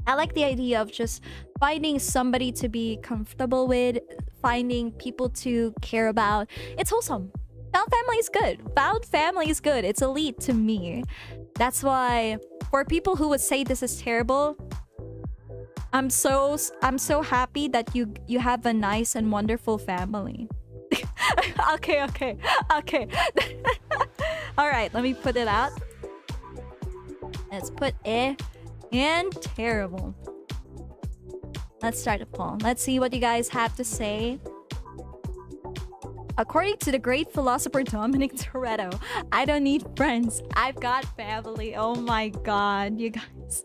I like the idea of just finding somebody to be comfortable with, finding people to care about. It's wholesome. Found family is good. Found family is good. It's elite to me. That's why, for people who would say this is terrible, I'm so happy that you have a nice and wonderful family. Okay. Alright, let me put it out. Let's put eh and terrible. Let's start a poll. Let's see what you guys have to say. According to the great philosopher Dominic Toretto, I don't need friends. I've got family. Oh my god, you guys.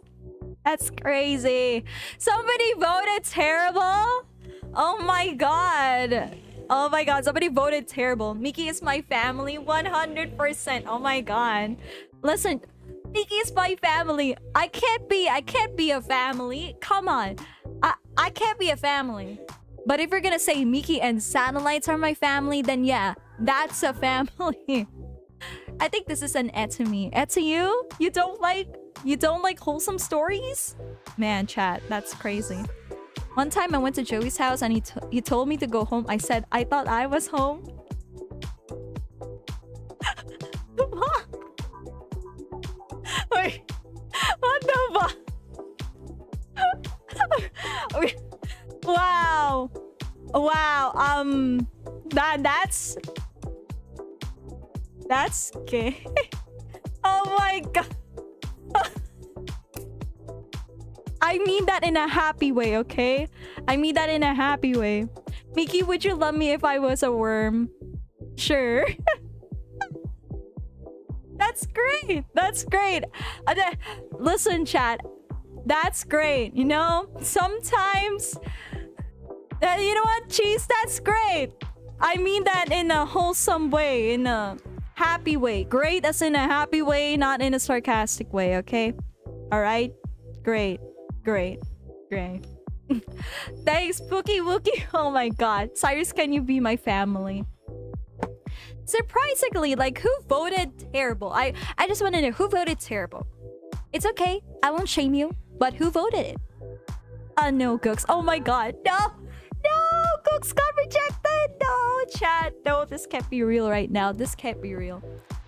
That's crazy. Somebody voted terrible? Oh my god. Oh my god, somebody voted terrible. Miki is my family 100%. Oh my god. Listen, Miki is my family. I can't be a family. Come on. I can't be a family. But if you're gonna say Miki and satellites are my family, then yeah, that's a family. I think this is an et to me. Et to you? You don't like wholesome stories? Man, chat, that's crazy. One time I went to Joey's house and he told me to go home. I said I thought I was home. Wait, what the fuck? Wow. Wow. That's gay. Oh my god. I mean that in a happy way, okay? I mean that in a happy way. Miki, would you love me if I was a worm? Sure. That's great. That's great. Listen, chat. That's great. You know, sometimes... you know what, Cheese? That's great. I mean that in a wholesome way, in a happy way. Great as in a happy way, not in a sarcastic way, okay? Alright? Great. Great. Great. Thanks, Pookie Wookie. Oh my god. Cyrus, can you be my family? Surprisingly, like, who voted terrible? I just want to know who voted terrible. It's okay. I won't shame you. But who voted it? No, Gooks. Oh my god. No! No! Gooks got rejected! No, chat. No, this can't be real right now. This can't be real.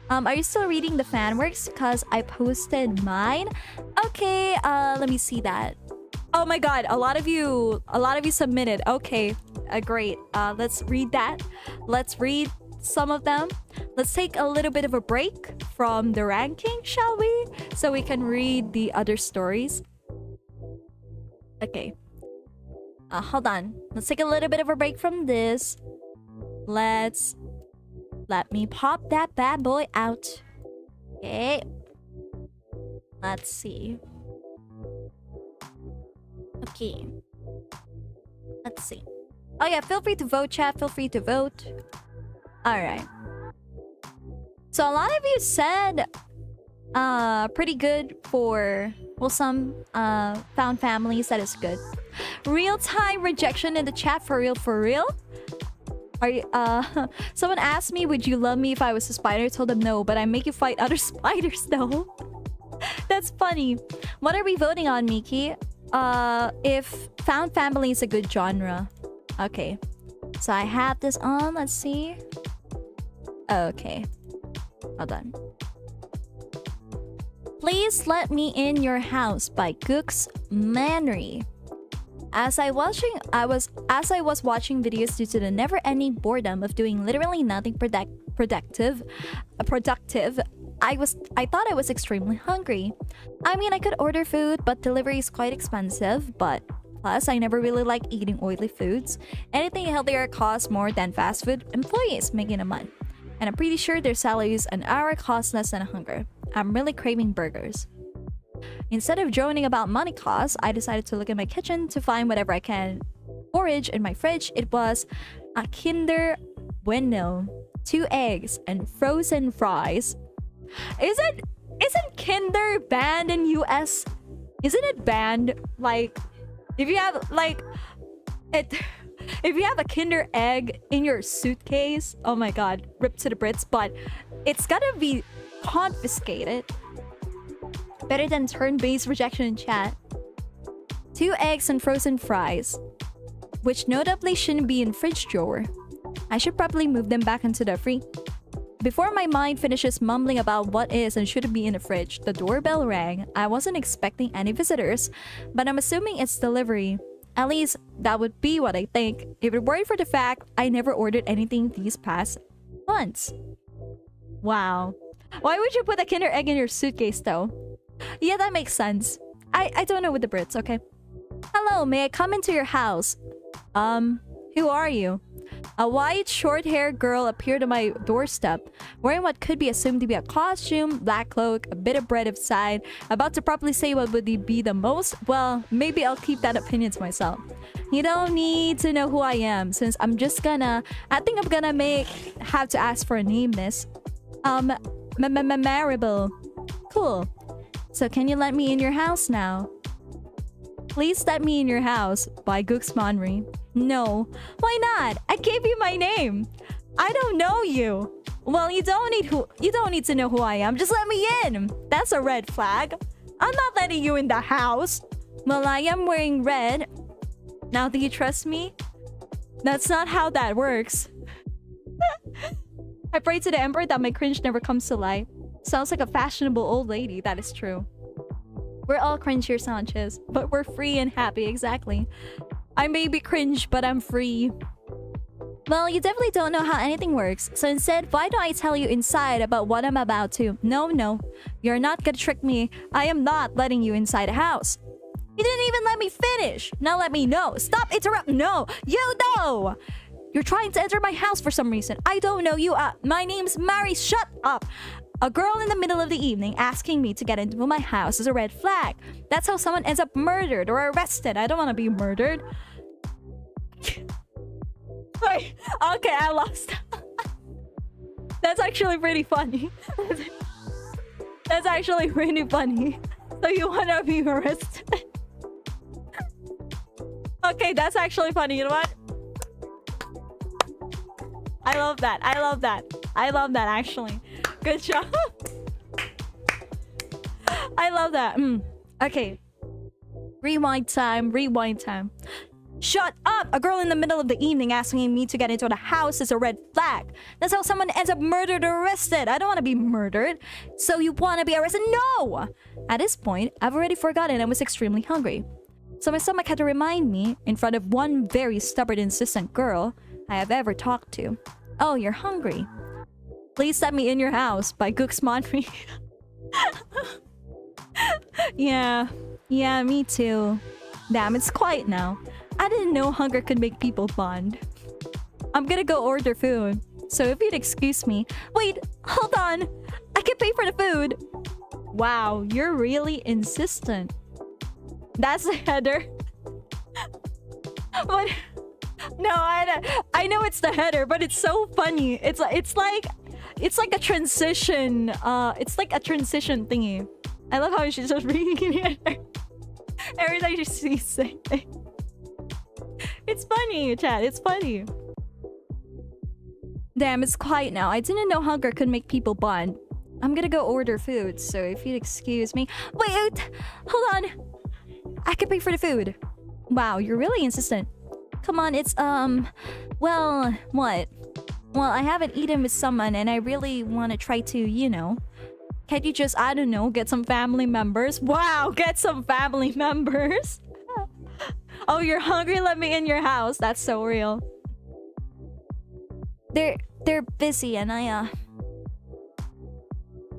Are you still reading the fan works? Because I posted mine. Okay, let me see that. Oh my god, a lot of you submitted. Okay, great. Let's read that. Let's read some of them. Let's take a little bit of a break from the ranking, shall we? So we can read the other stories. Okay. Hold on. Let's take a little bit of a break from this. Let me pop that bad boy out. Okay. Let's see. Okay. Let's see. Oh yeah, feel free to vote, chat. Feel free to vote. Alright. So a lot of you said pretty good for wholesome found families. That is good. Real-time rejection in the chat, for real, for real? Are you someone asked me, would you love me if I was a spider? I told them no, but I make you fight other spiders though. That's funny. What are we voting on, Miki? If found family is a good genre. Okay. So I have this on, let's see. Okay. Hold on. Please Let Me In Your House by Gooks Manry. As I was watching videos due to the never-ending boredom of doing literally nothing productive, I thought I was extremely hungry. I mean, I could order food, but delivery is quite expensive, but plus I never really like eating oily foods. Anything healthier costs more than fast food employees making a month. And I'm pretty sure their salaries an hour cost less than hunger. I'm really craving burgers. Instead of droning about money costs, I decided to look in my kitchen to find whatever I can forage in my fridge. It was a Kinder Bueno, 2 eggs, and frozen fries. Isn't Kinder banned in US? Isn't it banned? Like, if you have if you have a Kinder egg in your suitcase, oh my god, rip to the Brits, but it's gotta be confiscated. Better than turn-based rejection in chat. 2 eggs and frozen fries, which notably shouldn't be in fridge drawer. I should probably move them back into the fridge. Before my mind finishes mumbling about what is and shouldn't be in the fridge, the doorbell rang. I wasn't expecting any visitors, but I'm assuming it's delivery. At least, that would be what I think, if it weren't for the fact I never ordered anything these past months. Wow. Why would you put a Kinder Egg in your suitcase, though? Yeah, that makes sense. I don't know with the Brits, okay? Hello, may I come into your house? Who are you? A white, short-haired girl appeared on my doorstep, wearing what could be assumed to be a costume, black cloak, a bit of bread of side. About to properly say what would be the most? Well, maybe I'll keep that opinion to myself. You don't need to know who I am, since I'm just gonna... I think I'm gonna have to ask for a name, miss. Maribel. Cool. So can you let me in your house now? Please let me in your house by Gooks Monry. No. Why not? I gave you my name. I don't know you. Well, you don't need to know who I am. Just let me in. That's a red flag. I'm not letting you in the house. Well, I am wearing red. Now do you trust me? That's not how that works. I pray to the emperor that my cringe never comes to light. Sounds like a fashionable old lady. That is true. We're all cringe here, Sanchez, but we're free and happy, exactly. I may be cringe, but I'm free. Well, you definitely don't know how anything works, so instead, why don't I tell you inside about what I'm about to? No, you're not gonna trick me. I am not letting you inside a house. You didn't even let me finish. Now let me know. Stop interrupting. No, you know. You're trying to enter my house for some reason. I don't know you. My name's Mary. Shut up. A girl in the middle of the evening asking me to get into my house is a red flag. That's how someone ends up murdered or arrested. I don't want to be murdered. Wait, okay, I lost. That's actually pretty funny. That's actually pretty funny. So you want to be arrested? Okay, that's actually funny. You know what? I love that. I love that. I love that, actually. Good job. I love that. Okay. Rewind time. Rewind time. Shut up! A girl in the middle of the evening asking me to get into the house is a red flag. That's how someone ends up murdered or arrested. I don't want to be murdered. So you want to be arrested? No! At this point, I've already forgotten I was extremely hungry. So my stomach had to remind me, in front of one very stubborn, insistent girl I have ever talked to. Oh, you're hungry. Please let me in your house by Gooks Monry. Yeah, me too. Damn, it's quiet now. I didn't know hunger could make people bond. I'm gonna go order food. So if you'd excuse me... Wait, hold on. I can pay for the food. Wow, you're really insistent. That's the header. What? No, I know it's the header, but it's so funny. It's like a transition. It's like a transition thingy. I love how she's just reading it every time she sees something. It's funny, chat. It's funny. Damn, it's quiet now. I didn't know hunger could make people bond. I'm gonna go order food, so if you'd excuse me... Wait! Hold on! I can pay for the food. Wow, you're really insistent. Come on, it's, well, what? Well, I haven't eaten with someone and I really want to try to, you know... Can't you just, I don't know, get some family members? Wow, get some family members! Oh, you're hungry? Let me in your house. That's so real. They're busy and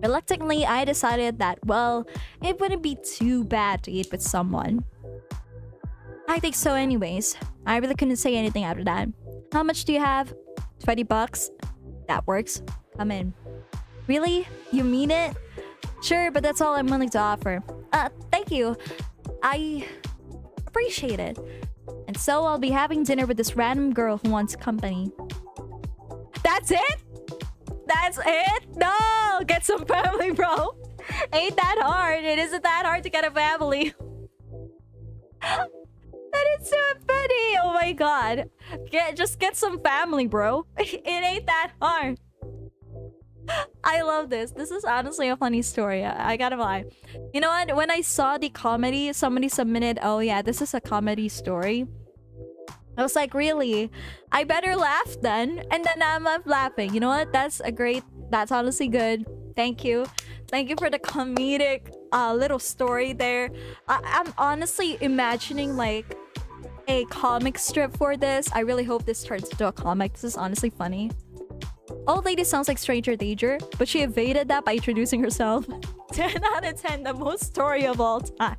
reluctantly, I decided that, well, it wouldn't be too bad to eat with someone. I think so anyways. I really couldn't say anything after that. How much do you have? 20 bucks? That works. Come in. Really? You mean it? Sure, but that's all I'm willing to offer. Thank you. I appreciate it. And so I'll be having dinner with this random girl who wants company. That's it? That's it? No! Get some family, bro. Ain't that hard. It isn't that hard to get a family. That is so funny. Oh my god. Just get some family, bro. It ain't that hard. I love this. This is honestly a funny story. I gotta lie. You know what? When I saw the comedy, somebody submitted, oh yeah, this is a comedy story. I was like, really? I better laugh then. And then I'm left laughing. You know what? That's honestly good. Thank you. Thank you for the comedic little story there. I'm honestly imagining like a comic strip for this. I really hope this turns into a comic. This is honestly funny. Old lady sounds like stranger danger, but she evaded that by introducing herself. 10 out of 10, the most story of all time.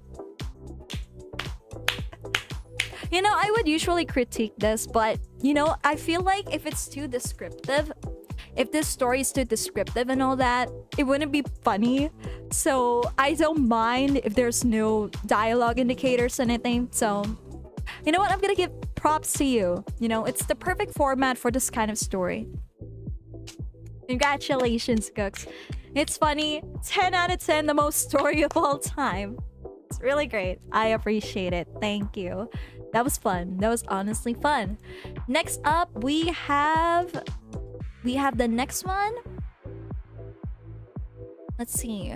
You know, I would usually critique this, but you know, I feel like if it's too descriptive, if this story is too descriptive and all that, it wouldn't be funny. So I don't mind if there's no dialogue indicators or anything. So you know what? I'm gonna give props to you. You know, it's the perfect format for this kind of story. Congratulations, Cooks. It's funny. 10 out of 10, the most story of all time. It's really great. I appreciate it. Thank you. That was fun. That was honestly fun. Next up, we have the next one. Let's see.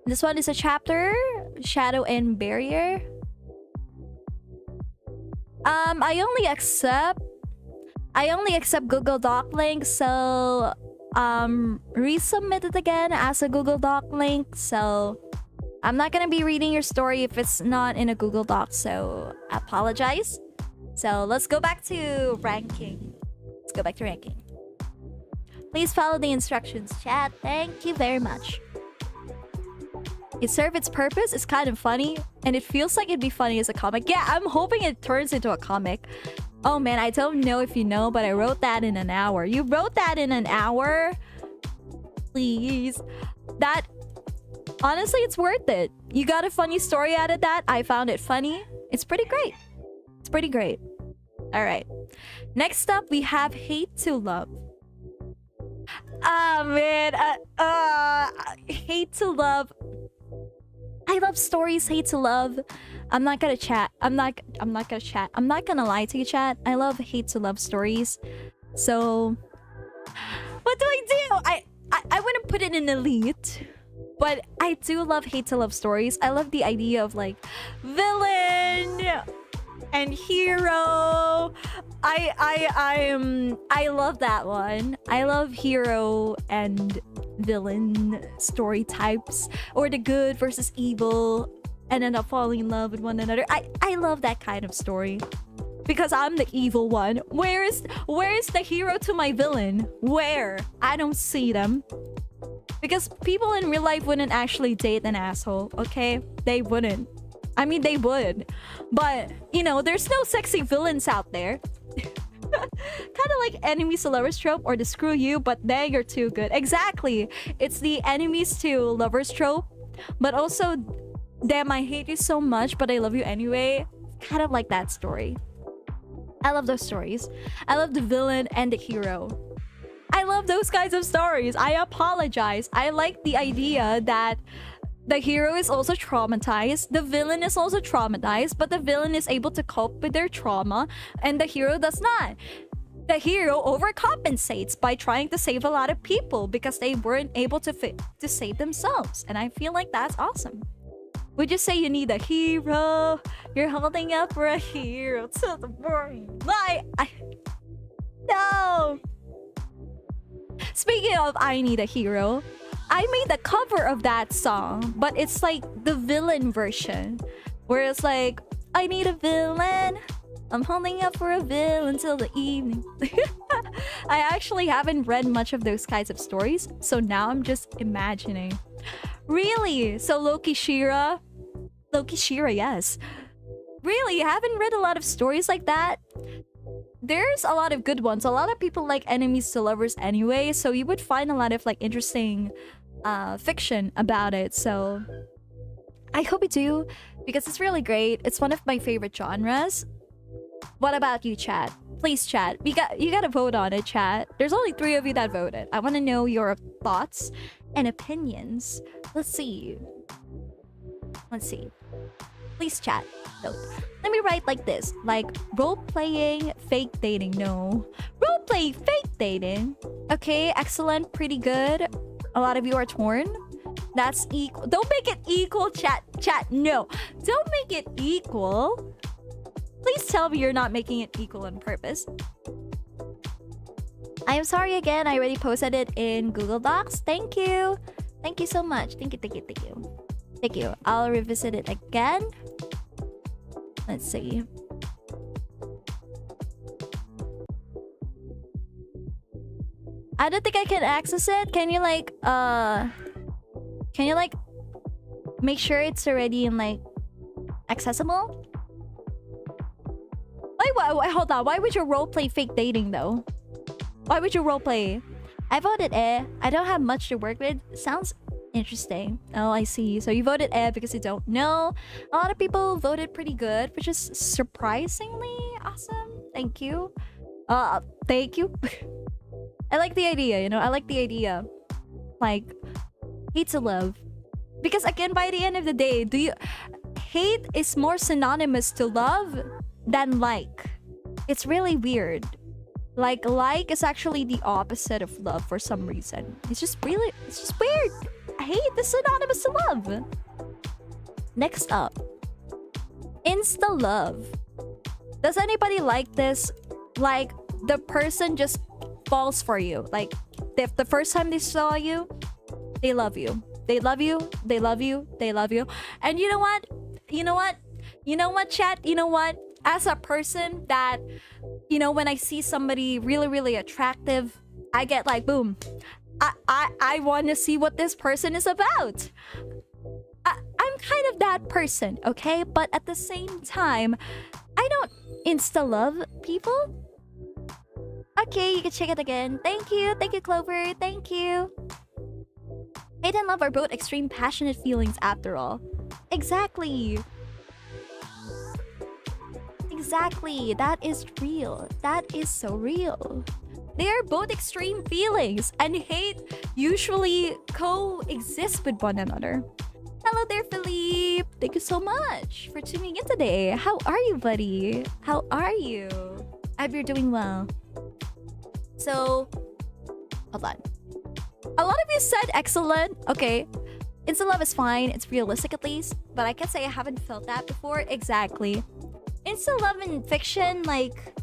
This one is a chapter, Shadow and Barrier. I only accept Google Doc links, so resubmit it again as a Google Doc link. So I'm not gonna be reading your story if it's not in a Google Doc, so I apologize. So let's go back to ranking. Please follow the instructions, chat. Thank you very much. It served its purpose. It's kind of funny, and it feels like it'd be funny as a comic. Yeah, I'm hoping it turns into a comic. Oh man, I don't know if you know, but I wrote that in an hour. You wrote that in an hour? Please. That... Honestly, it's worth it. You got a funny story out of that. I found it funny. It's pretty great. It's pretty great. Alright. Next up, we have Hate to Love. Ah, man. Hate to Love. I love stories, Hate to Love. I'm not gonna chat. I'm not gonna chat. I'm not gonna lie to you, chat. I love Hate to Love stories. So what do? I wouldn't put it in elite, but I do love Hate to Love stories. I love the idea of like villain and hero. I love that one. I love hero and villain story types, or the good versus evil and end up falling in love with one another. I love that kind of story because I'm the evil one. Where is the hero to my villain? Where? I don't see them. Because people in real life wouldn't actually date an asshole, okay? They wouldn't. I mean, they would. But, you know, there's no sexy villains out there. Kind of like enemies to lovers trope, or the screw you, but then you're too good. Exactly. It's the enemies to lovers trope, but also, damn, I hate you so much, but I love you anyway. Kind of like that story. I love those stories. I love the villain and the hero. I love those kinds of stories. I apologize. I like the idea that the hero is also traumatized, the villain is also traumatized, but the villain is able to cope with their trauma, and the hero does not. The hero overcompensates by trying to save a lot of people because they weren't able to save themselves. And I feel like that's awesome. Would you say you need a hero? You're holding up for a hero to the world. No! Speaking of I Need a Hero, I made the cover of that song, but it's like the villain version, where it's like, I need a villain, I'm holding up for a villain till the evening. I actually haven't read much of those kinds of stories, so now I'm just imagining. Really? So Loki Shira, yes. Really? You haven't read a lot of stories like that? There's a lot of good ones. A lot of people like enemies to lovers anyway, so you would find a lot of like interesting fiction about it. So I hope you do, because it's really great. It's one of my favorite genres. What about you, chat? Please, chat. You gotta vote on it, chat. There's only 3 of you that voted. I want to know your thoughts and opinions. Let's see. Please, chat. Vote. Let me write like this. Like, role-playing, fake dating. No. Role-playing, fake dating. Okay, excellent. Pretty good. A lot of you are torn. That's equal. Don't make it equal, chat. Chat, no. Don't make it equal. Please tell me you're not making it equal on purpose. I am sorry again. I already posted it in Google Docs. Thank you. Thank you so much. Thank you. I'll revisit it again. Let's see. I don't think I can access it. Can you like make sure it's already in like accessible? hold on. Why would you roleplay fake dating though? Why would you roleplay? I voted eh. I don't have much to work with. Sounds interesting. Oh, I see. So you voted eh because you don't know. A lot of people voted pretty good, which is surprisingly awesome. Thank you. Thank you. I like the idea, you know? I like the idea. Like, hate to love. Because again, by the end of the day, hate is more synonymous to love than like. It's really weird. Like is actually the opposite of love for some reason. It's just weird. Hate is synonymous to love. Next up, insta love. Does anybody like this? Like the person just falls for you. Like if the first time they saw you, they love you. They love you. They love you. They love you. And you know what? You know what? You know what, chat? You know what? As a person that, you know, when I see somebody really, really attractive, I get like, boom. I want to see what this person is about. I'm kind of that person, okay? But at the same time, I don't insta-love people. Okay, you can check it again. Thank you. Thank you, Clover. Thank you. Hate and love are both extreme passionate feelings after all. Exactly. Exactly. That is real. That is so real. They are both extreme feelings, and hate usually coexist with one another. Hello there, Philippe. Thank you so much for tuning in today. How are you, buddy? How are you? I hope you're doing well. So, hold on. A lot of you said excellent. Okay. Insta love is fine. It's realistic at least. But I can't say I haven't felt that before. Exactly. Insta love in fiction, like...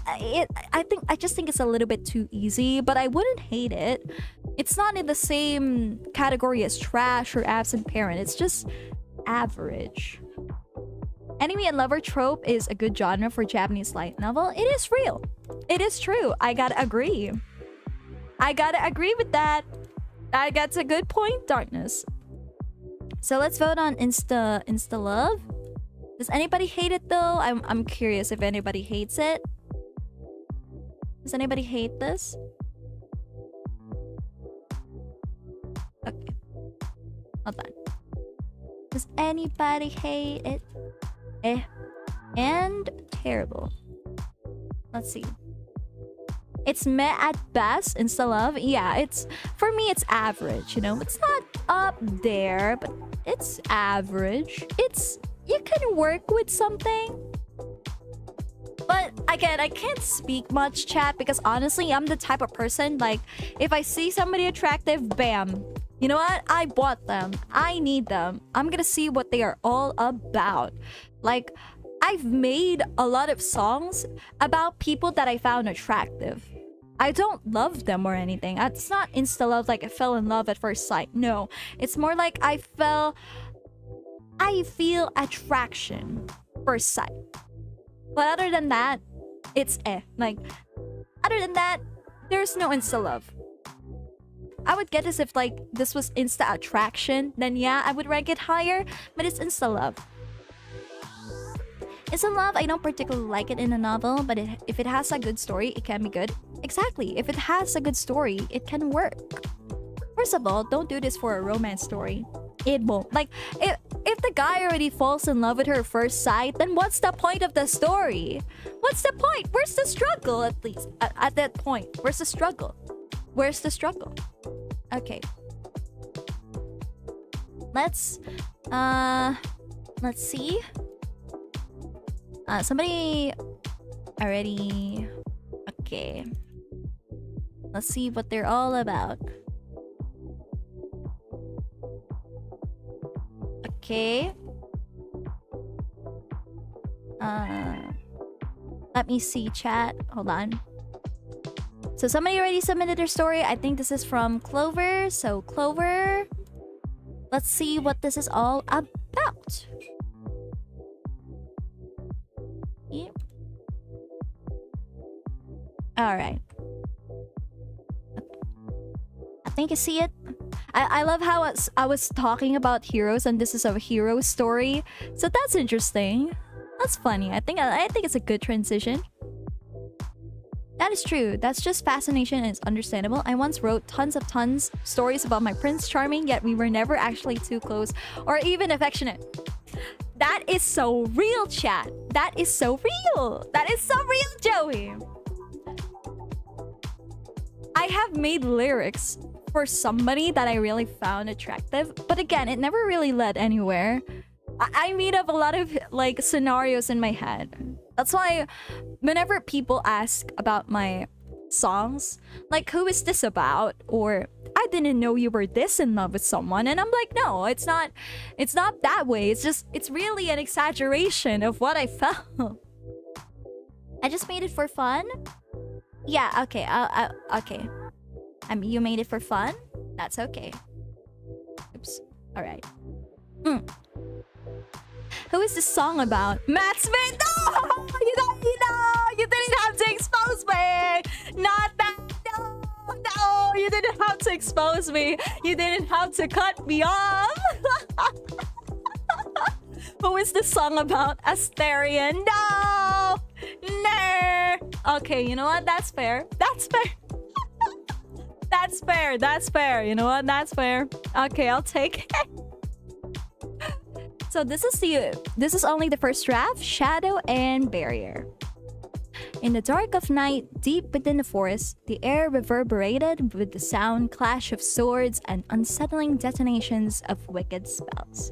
I just think it's a little bit too easy, but I wouldn't hate it. It's not in the same category as trash or absent parent. It's just average. Enemy and lover trope is a good genre for Japanese light novel. It is real. It is true. I gotta agree. I gotta agree with that. That's a good point, Darkness. So let's vote on Insta love. Does anybody hate it though? I'm curious if anybody hates it. Does anybody hate this? Okay. Hold on. Does anybody hate it? And terrible. Let's see. It's meh at best, insta love. Yeah, it's for me it's average, you know. It's not up there, but it's average. It's you can work with something. But again, I can't speak much, chat, because honestly, I'm the type of person, like, if I see somebody attractive, bam. You know what? I bought them. I need them. I'm gonna see what they are all about. Like, I've made a lot of songs about people that I found attractive. I don't love them or anything. It's not insta love, like I fell in love at first sight. No. It's more like I feel attraction first sight. But other than that, it's like, other than that, there's no insta love. I would get this if like this was insta attraction, then yeah, I would rank it higher, but it's insta love. Insta love, I don't particularly like it in a novel, but if it has a good story, it can be good. Exactly, if it has a good story, it can work. First of all, don't do this for a romance story. It won't. Like, if the guy already falls in love with her first sight, then what's the point of the story? What's the point? Where's the struggle, at least? At that point, where's the struggle? Where's the struggle? Okay. Let's see. Somebody already... Okay. Let's see what they're all about. Okay. Let me see, chat. Hold on. So somebody already submitted their story. I think this is from Clover. So Clover, let's see what this is all about. Yeah. All right. I think you see it. I love how I was talking about heroes and this is a hero story. So that's interesting. That's funny. I think it's a good transition. That is true. That's just fascination and it's understandable. I once wrote tons stories about my Prince Charming, yet we were never actually too close or even affectionate. That is so real, chat. That is so real. That is so real, Joey. I have made lyrics for somebody that I really found attractive, but again, it never really led anywhere. I made up a lot of like scenarios in my head. That's why whenever people ask about my songs, like who is this about, or I didn't know you were this in love with someone, and I'm like, no, it's not that way. It's really an exaggeration of what I felt. I just made it for fun. Yeah, okay. Okay. You made it for fun? That's okay. Oops. All right. Who is this song about? Matt Smith! No! You didn't have to expose me! Not that! No! You didn't have to expose me! You didn't have to cut me off! Who is this song about? Asterian? No! No! Okay, you know what? That's fair. That's fair. That's fair. That's fair. You know what? That's fair. Okay, I'll take it. So this is only the first draft, Shadow and Barrier. In the dark of night, deep within the forest, the air reverberated with the sound clash of swords and unsettling detonations of wicked spells.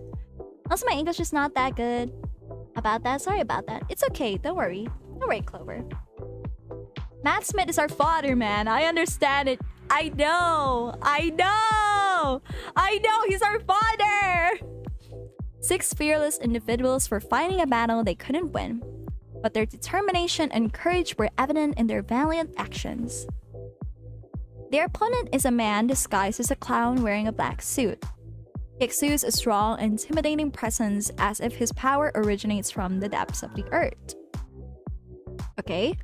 Also, my English is not that good. About that, sorry about that. It's okay, don't worry. Don't worry, Clover. Matt Smith is our father, man. I understand it. I know, he's our father! 6 fearless individuals were fighting a battle they couldn't win, but their determination and courage were evident in their valiant actions. Their opponent is a man disguised as a clown wearing a black suit. He exudes a strong, intimidating presence as if his power originates from the depths of the earth. Okay?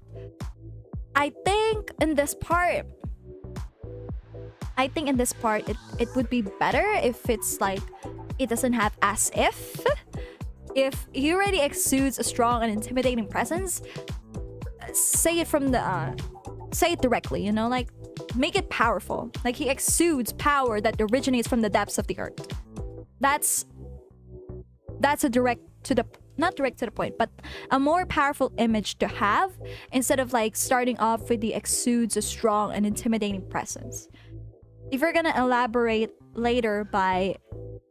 I think in this part, it would be better if it's like, it doesn't have as if. If he already exudes a strong and intimidating presence, say it directly, you know, like make it powerful. Like he exudes power that originates from the depths of the earth. That's a not direct to the point, but a more powerful image to have instead of like starting off with the exudes a strong and intimidating presence. If you're gonna elaborate later by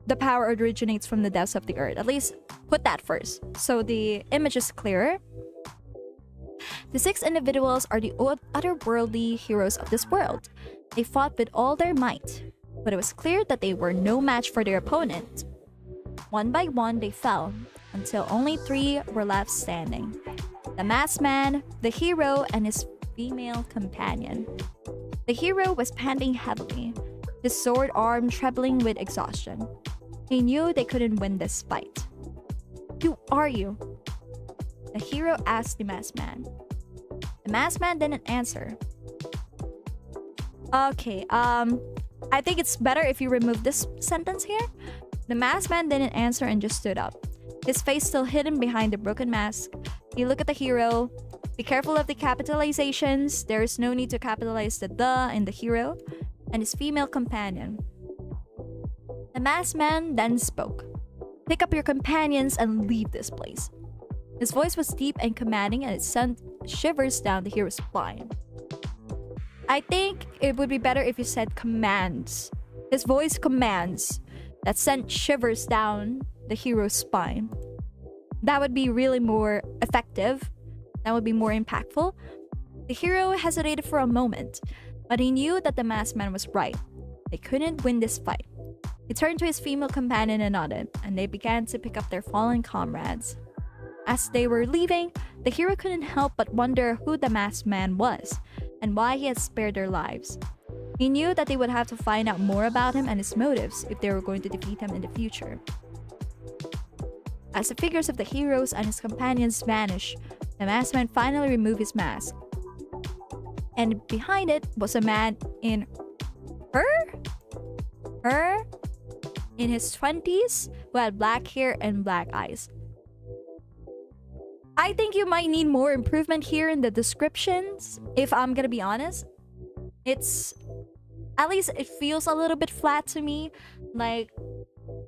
the power originates from the depths of the earth, at least put that first so the image is clearer. The 6 individuals are the otherworldly heroes of this world. They fought with all their might, but it was clear that they were no match for their opponent. One by one they fell, until only 3 were left standing. The masked man, the hero, and his female companion. The hero was panting heavily, his sword arm trembling with exhaustion. He knew they couldn't win this fight. Who are you? The hero asked the masked man. The masked man didn't answer. Okay, I think it's better if you remove this sentence here. The masked man didn't answer and just stood up, his face still hidden behind the broken mask. He looked at the hero. Be careful of the capitalizations. There is no need to capitalize the in the hero and his female companion. The masked man then spoke. Pick up your companions and leave this place. His voice was deep and commanding, and it sent shivers down the hero's spine. I think it would be better if you said commands. His voice commands that sent shivers down the hero's spine. That would be really more effective. That would be more impactful. The hero hesitated for a moment, but he knew that the masked man was right. They couldn't win this fight. He turned to his female companion and nodded, and they began to pick up their fallen comrades. As they were leaving, the hero couldn't help but wonder who the masked man was, and why he had spared their lives. He knew that they would have to find out more about him and his motives if they were going to defeat him in the future. As the figures of the heroes and his companions vanished, the masked man finally removed his mask. And behind it was a man in in his 20s who had black hair and black eyes. I think you might need more improvement here in the descriptions, if I'm gonna be honest. It's... At least it feels a little bit flat to me. Like,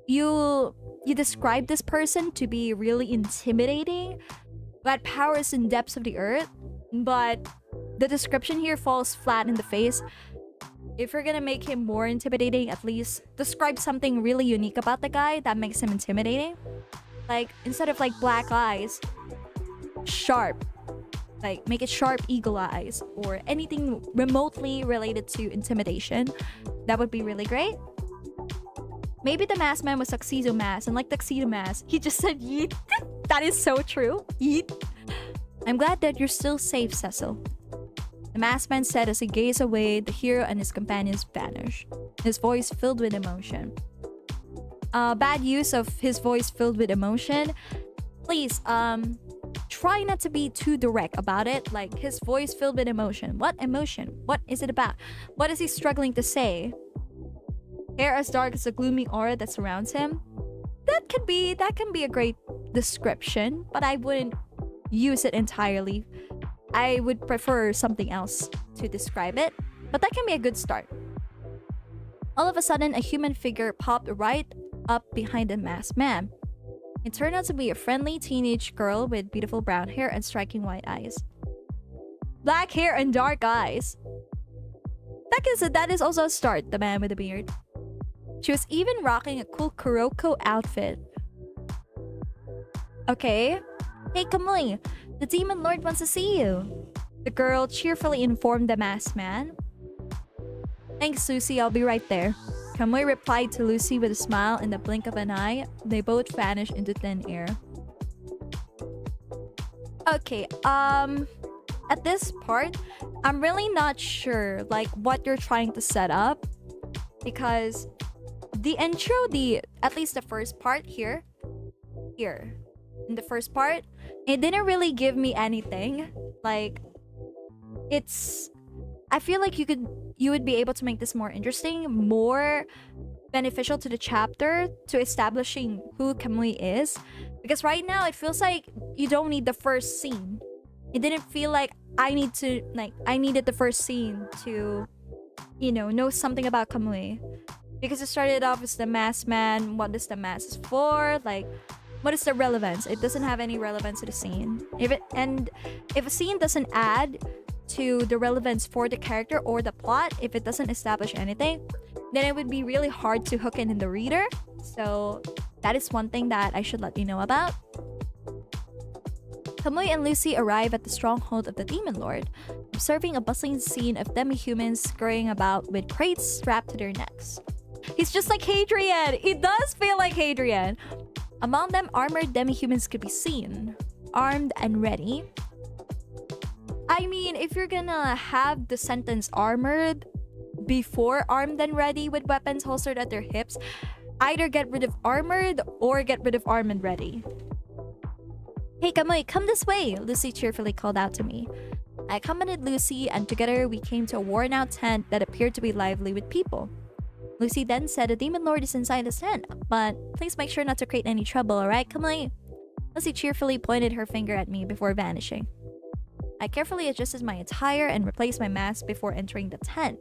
you describe this person to be really intimidating, that powers in depths of the earth, but the description here falls flat in the face. If you're gonna make him more intimidating, at least describe something really unique about the guy that makes him intimidating. Like, instead of like black eyes, sharp. Like, make it sharp eagle eyes or anything remotely related to intimidation. That would be really great. Maybe the masked man was Tuxedo Mask, and like Tuxedo Mask, he just said yeet. That is so true. Yeet. I'm glad that you're still safe, Cecil. The masked man said as he gazed away, the hero and his companions vanished. His voice filled with emotion. Bad use of his voice filled with emotion. Please, try not to be too direct about it. Like, his voice filled with emotion. What emotion? What is it about? What is he struggling to say? Hair as dark as the gloomy aura that surrounds him. That can be a great description, but I wouldn't use it entirely. I would prefer something else to describe it, but that can be a good start. All of a sudden, a human figure popped right up behind the masked man. It turned out to be a friendly teenage girl with beautiful brown hair and striking white eyes. Black hair and dark eyes. That is also a start, the man with the beard. She was even rocking a cool Kuroko outfit. Okay. Hey, Kamui, the Demon Lord wants to see you. The girl cheerfully informed the masked man. Thanks, Lucy, I'll be right there. Kamui replied to Lucy with a smile and the blink of an eye. They both vanished into thin air. Okay, at this part, I'm really not sure like what you're trying to set up, because the intro, at least the first part here, in the first part, it didn't really give me anything. Like, I feel like you would be able to make this more interesting, more beneficial to the chapter, to establishing who Kamui is. Because right now, it feels like you don't need the first scene. It didn't feel like I needed the first scene to, know something about Kamui. Because it started off as the masked man. What is the mask is for? Like, what is the relevance? It doesn't have any relevance to the scene. If a scene doesn't add to the relevance for the character or the plot, if it doesn't establish anything, then it would be really hard to hook in the reader. So that is one thing that I should let you know about. Kamui and Lucy arrive at the stronghold of the Demon Lord, observing a bustling scene of demi-humans scurrying about with crates strapped to their necks. He's just like Hadrian! He does feel like Hadrian! Among them, armored demi-humans could be seen, armed and ready. I mean, if you're gonna have the sentence armored before armed and ready with weapons holstered at their hips, either get rid of armored or get rid of armed and ready. Hey Kamui, come this way! Lucy cheerfully called out to me. I accompanied Lucy, and together we came to a worn-out tent that appeared to be lively with people. Lucy then said the Demon Lord is inside the tent, but please make sure not to create any trouble, alright, Kamui? Lucy cheerfully pointed her finger at me before vanishing. I carefully adjusted my attire and replaced my mask before entering the tent.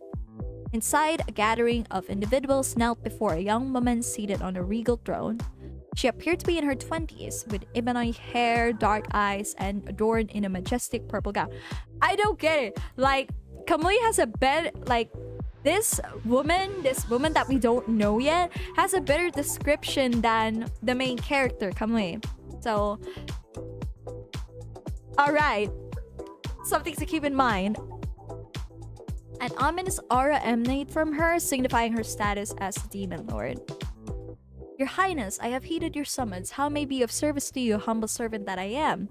Inside, a gathering of individuals knelt before a young woman seated on a regal throne. She appeared to be in her 20s, with ebony hair, dark eyes, and adorned in a majestic purple gown. I don't get it. Like, Kamui has a this woman that we don't know yet has a better description than the main character, Kamui. So, alright. Something to keep in mind. An ominous aura emanated from her, signifying her status as the Demon Lord. Your Highness, I have heeded your summons. How may I be of service to you, humble servant that I am?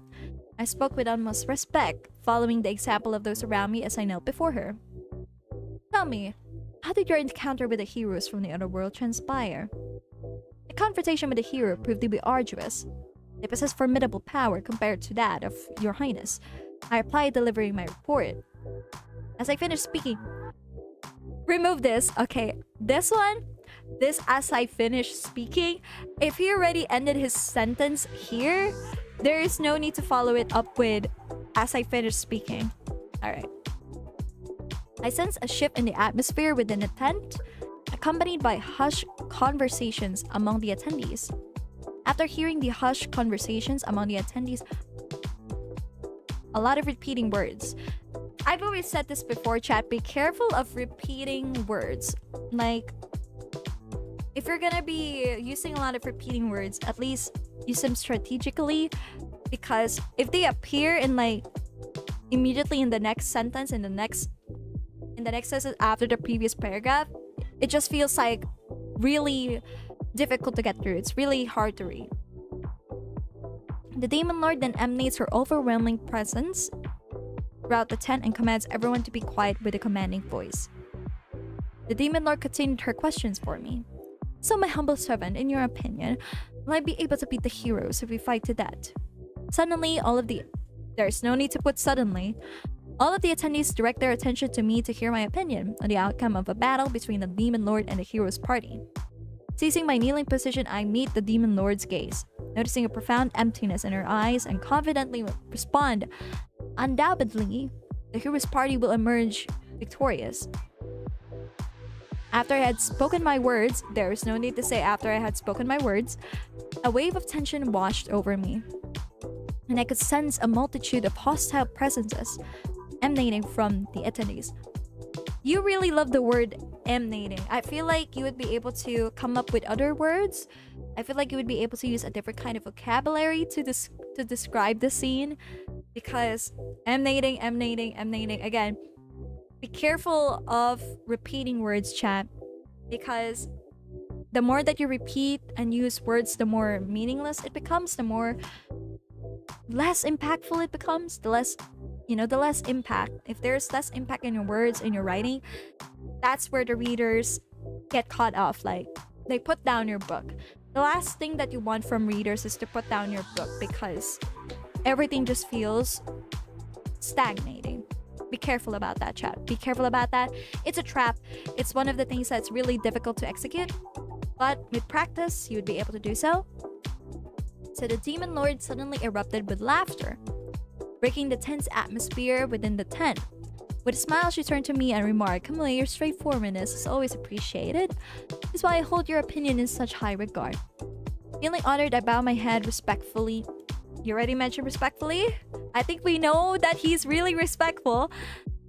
I spoke with utmost respect, following the example of those around me as I knelt before her. Tell me, how did your encounter with the heroes from the other world transpire? The confrontation with the hero proved to be arduous. They possess formidable power compared to that of your Highness. I replied, delivering my report. As I finished speaking... Remove this. Okay, this as I finished speaking, if he already ended his sentence here, There is no need to follow it up with as I finish speaking. Alright. I sense a shift in the atmosphere within the tent, accompanied by hushed conversations among the attendees. After hearing the hushed conversations among the attendees, a lot of repeating words. I've always said this before, chat. Be careful of repeating words. Like, if you're gonna be using a lot of repeating words, at least use them strategically. Because if they appear in like immediately in the next sentence, in the next sentence after the previous paragraph, it just feels like really difficult to get through. It's really hard to read. The Demon Lord then emanates her overwhelming presence throughout the tent and commands everyone to be quiet with a commanding voice. The Demon Lord continued her questions for me. So, my humble servant, in your opinion, will I be able to beat the heroes if we fight to death? Suddenly, there's no need to put suddenly. All of the attendees direct their attention to me to hear my opinion on the outcome of a battle between the Demon Lord and the hero's party. Seizing my kneeling position, I meet the Demon Lord's gaze, noticing a profound emptiness in her eyes, and confidently respond, undoubtedly, the hero's party will emerge victorious. After I had spoken my words, there is no need to say after I had spoken my words, a wave of tension washed over me, and I could sense a multitude of hostile presences emanating from the attendees. You really love the word emanating. I feel like you would be able to come up with other words. I feel like you would be able to use a different kind of vocabulary to describe the scene, because emanating. Again, be careful of repeating words, chat, because the more that you repeat and use words, the more meaningless it becomes, the more less impactful it becomes, the less impact. If there's less impact in your words, in your writing, that's where the readers get caught off. Like, they put down your book. The last thing that you want from readers is to put down your book, because everything just feels stagnating. Be careful about that, chat. Be careful about that. It's a trap. It's one of the things that's really difficult to execute, but with practice, you would be able to do so. So the Demon Lord suddenly erupted with laughter, breaking the tense atmosphere within the tent. With a smile, she turned to me and remarked, "Camilla, your straightforwardness is always appreciated. That's why I hold your opinion in such high regard." Feeling honored, I bow my head respectfully. You already mentioned respectfully? I think we know that he's really respectful.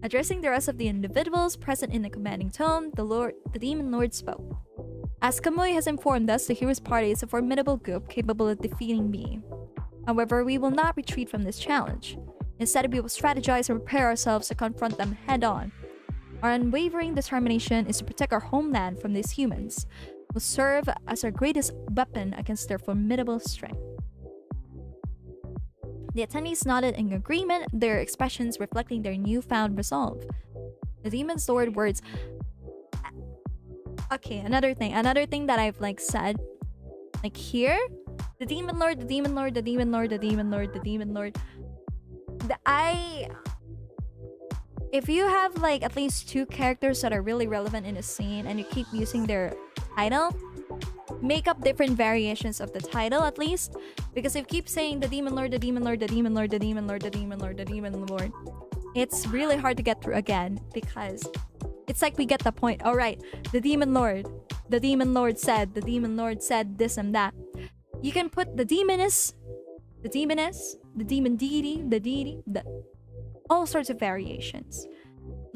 Addressing the rest of the individuals present in a commanding tone, the Demon Lord spoke. "As Kamui has informed us, the hero's party is a formidable group capable of defeating me. However, we will not retreat from this challenge. Instead, we will strategize and prepare ourselves to confront them head-on. Our unwavering determination is to protect our homeland from these humans, who will serve as our greatest weapon against their formidable strength." The attendees nodded in agreement, their expressions reflecting their newfound resolve. The Demon Lord words... Okay, another thing that I've said, here, the Demon Lord. If you have at least two characters that are really relevant in a scene and you keep using their title, make up different variations of the title at least, because if you keep saying the Demon Lord, it's really hard to get through again, because it's like we get the point. All right, the Demon Lord said this and that. You can put the demoness, the demon deity, all sorts of variations.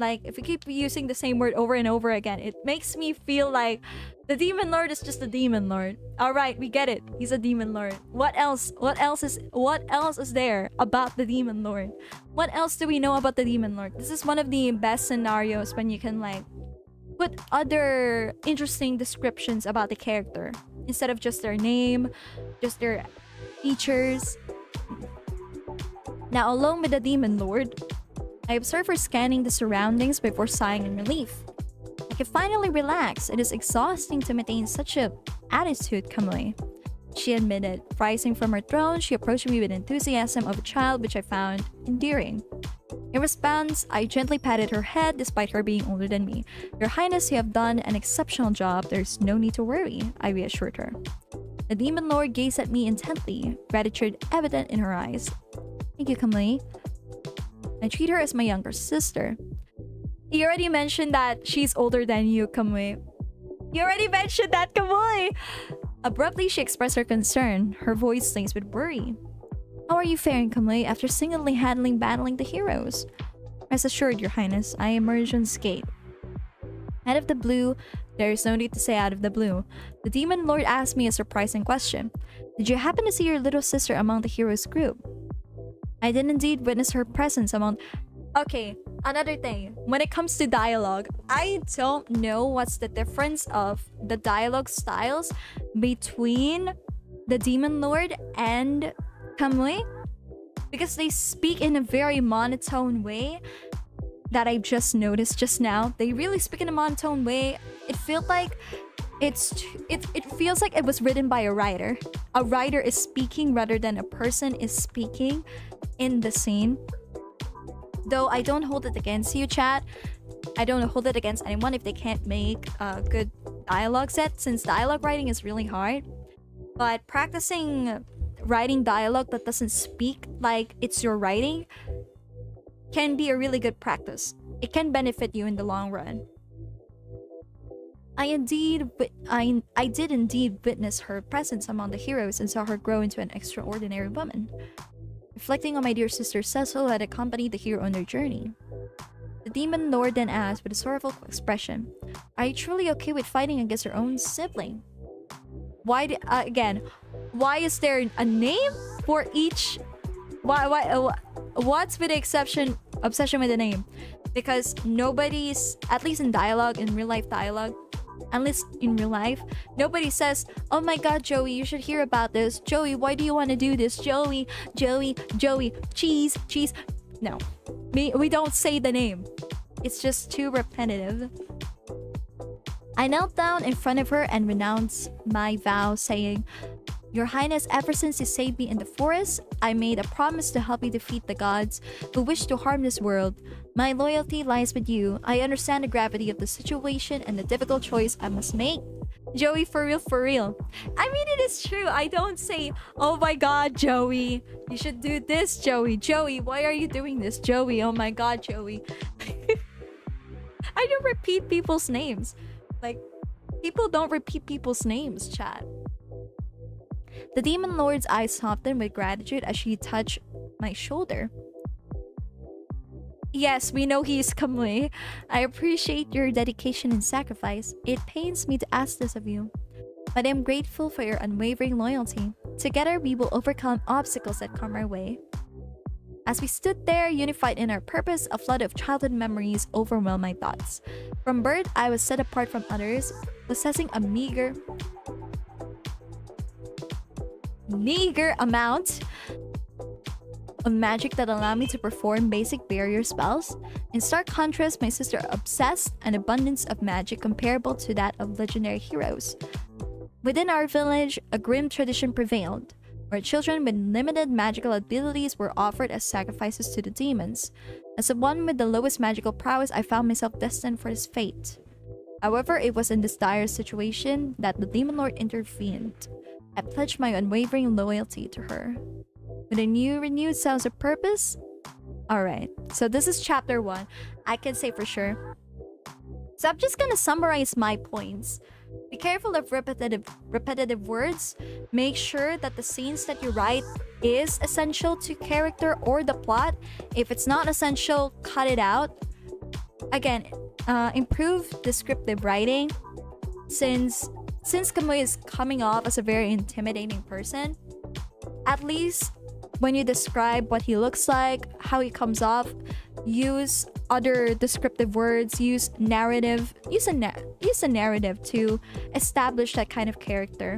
If you keep using the same word over and over again, it makes me feel like the Demon Lord is just a Demon Lord. All right, we get it. He's a Demon Lord. What else is there about the Demon Lord? What else do we know about the Demon Lord? This is one of the best scenarios when you can put other interesting descriptions about the character instead of just their name, just their features. Now, along with the Demon Lord, I observe her scanning the surroundings before sighing in relief. I can finally relax. It is exhausting to maintain such an attitude, Kamui, she admitted. Rising from her throne, she approached me with enthusiasm of a child, which I found endearing. In response, I gently patted her head despite her being older than me. "Your Highness, you have done an exceptional job. There's no need to worry," I reassured her. The demon lord gazed at me intently, gratitude evident in her eyes. Thank you, Kamui. I treat her as my younger sister. You already mentioned that she's older than you, Kamui. You already mentioned that, Kamui! Abruptly, she expressed her concern, her voice laced with worry. How are you faring, Kamui, after single-handedly battling the heroes? Rest assured, Your Highness, I emerged unscathed. Out of the blue, there is no need to say out of the blue. The demon lord asked me a surprising question. Did you happen to see your little sister among the heroes' group? I did indeed witness her presence among... Okay, another thing. When it comes to dialogue, I don't know what's the difference of the dialogue styles between the demon lord and Kamui, because they speak in a very monotone way that I just noticed just now. They really speak in a monotone way. It feels like it feels like it was written by a writer. A writer is speaking rather than a person is speaking in the scene. Though I don't hold it against you, chat. I don't hold it against anyone if they can't make a good dialogue set, since dialogue writing is really hard. But practicing writing dialogue that doesn't speak like it's your writing can be a really good practice. It can benefit you in the long run. I did indeed witness her presence among the heroes and saw her grow into an extraordinary woman. Reflecting on my dear sister Cecil, who had accompanied the hero on their journey. The demon lord then asked with a sorrowful expression, "Are you truly okay with fighting against your own sibling?" Why is there a name for each? What's with the obsession with the name? Because nobody's, at least in dialogue, in real life dialogue, at least in real life, nobody says, "Oh my god, Joey, you should hear about this. Joey, why do you want to do this? Joey, cheese." No, we don't say the name. It's just too repetitive. I knelt down in front of her and renounced my vow, saying, "Your Highness, ever since you saved me in the forest, I made a promise to help you defeat the gods who wish to harm this world. My loyalty lies with you. I understand the gravity of the situation and the difficult choice I must make." Joey, for real, for real. I mean, it is true. I don't say, "Oh my god, Joey, you should do this, Joey. Joey, why are you doing this, Joey? Oh my god, Joey." I don't repeat people's names. Like, people don't repeat people's names, chat. The demon lord's eyes softened with gratitude as she touched my shoulder. Yes, we know he's Kamui. I appreciate your dedication and sacrifice. It pains me to ask this of you, but I am grateful for your unwavering loyalty. Together, we will overcome obstacles that come our way. As we stood there, unified in our purpose, a flood of childhood memories overwhelmed my thoughts. From birth, I was set apart from others, possessing a meager amount of magic that allowed me to perform basic barrier spells. In stark contrast, my sister obsessed an abundance of magic comparable to that of legendary heroes. Within our village, a grim tradition prevailed, where children with limited magical abilities were offered as sacrifices to the demons. As the one with the lowest magical prowess, I found myself destined for this fate. However, it was in this dire situation that the demon lord intervened. I pledged my unwavering loyalty to her. With a renewed sense of purpose? Alright, so this is chapter 1. I can say for sure. So I'm just gonna summarize my points. Be careful of repetitive words. Make sure that the scenes that you write is essential to character or the plot. If it's not essential, cut it out. Again, improve descriptive writing. Since Kamui is coming off as a very intimidating person, at least when you describe what he looks like, how he comes off, use other descriptive words, use a narrative to establish that kind of character.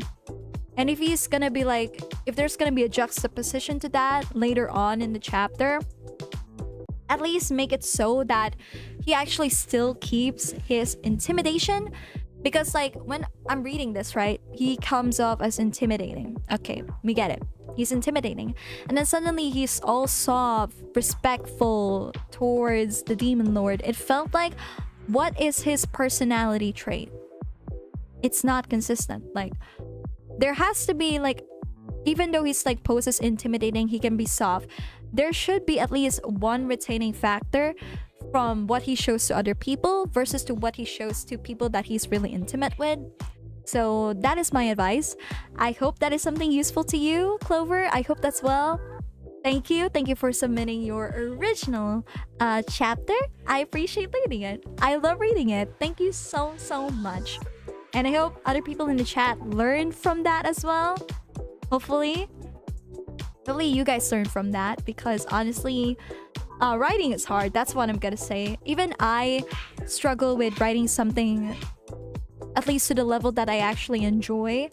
And if he's gonna be like, if there's gonna be a juxtaposition to that later on in the chapter, at least make it so that he actually still keeps his intimidation. Because like when I'm reading this, right, he comes off as intimidating. Okay, we get it. He's intimidating. And then suddenly he's all soft, respectful towards the demon lord. It felt like, what is his personality trait? It's not consistent. Like, there has to be like, even though his like pose is intimidating, he can be soft. There should be at least one retaining factor from what he shows to other people versus to what he shows to people that he's really intimate with. So that is my advice. I hope that is something useful to you, Clover. I hope that's well. Thank you. Thank you for submitting your original chapter. I appreciate reading it. I love reading it. Thank you so much. And I hope other people in the chat learned from that as well. Hopefully you guys learned from that, because honestly, writing is hard. That's what I'm gonna say. Even I struggle with writing something, at least to the level that I actually enjoy.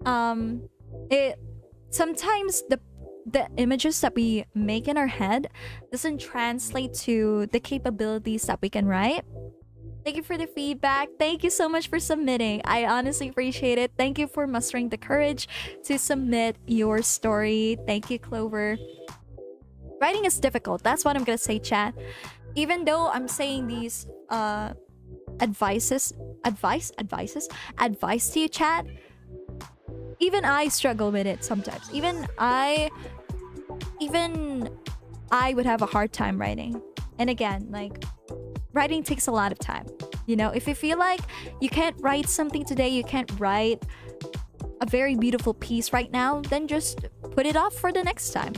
It sometimes the images that we make in our head doesn't translate to the capabilities that we can write. Thank you for the feedback. Thank you so much for submitting. I honestly appreciate it. Thank you for mustering the courage to submit your story. Thank you, Clover. Writing is difficult. That's what I'm gonna say, chat. Even though I'm saying these advice to you, chat, even I struggle with it sometimes. Even I would have a hard time writing. And again, like, writing takes a lot of time. You know, if you feel like you can't write something today, you can't write a very beautiful piece right now, then just put it off for the next time.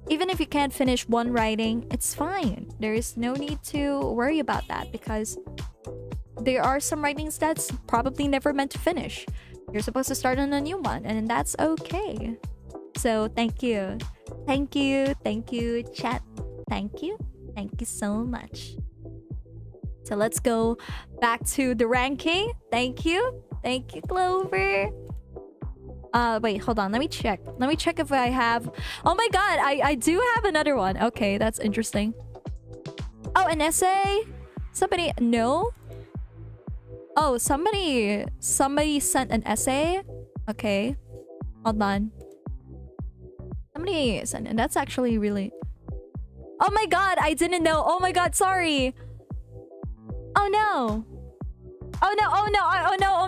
Even if you can't finish one writing, it's fine. There is no need to worry about that, because there are some writings that's probably never meant to finish. You're supposed to start on a new one, and that's okay. So thank you. Thank you, chat. Thank you so much. So let's go back to the ranking. Thank you, Clover. Wait, hold on, let me check if I have... Oh my god, I do have another one. Okay, that's interesting. Oh, an essay? Somebody... No? Oh, somebody sent an essay? Okay, hold on. Somebody sent it. That's actually really... Oh my god, I didn't know. Oh my god, sorry. Oh no. Oh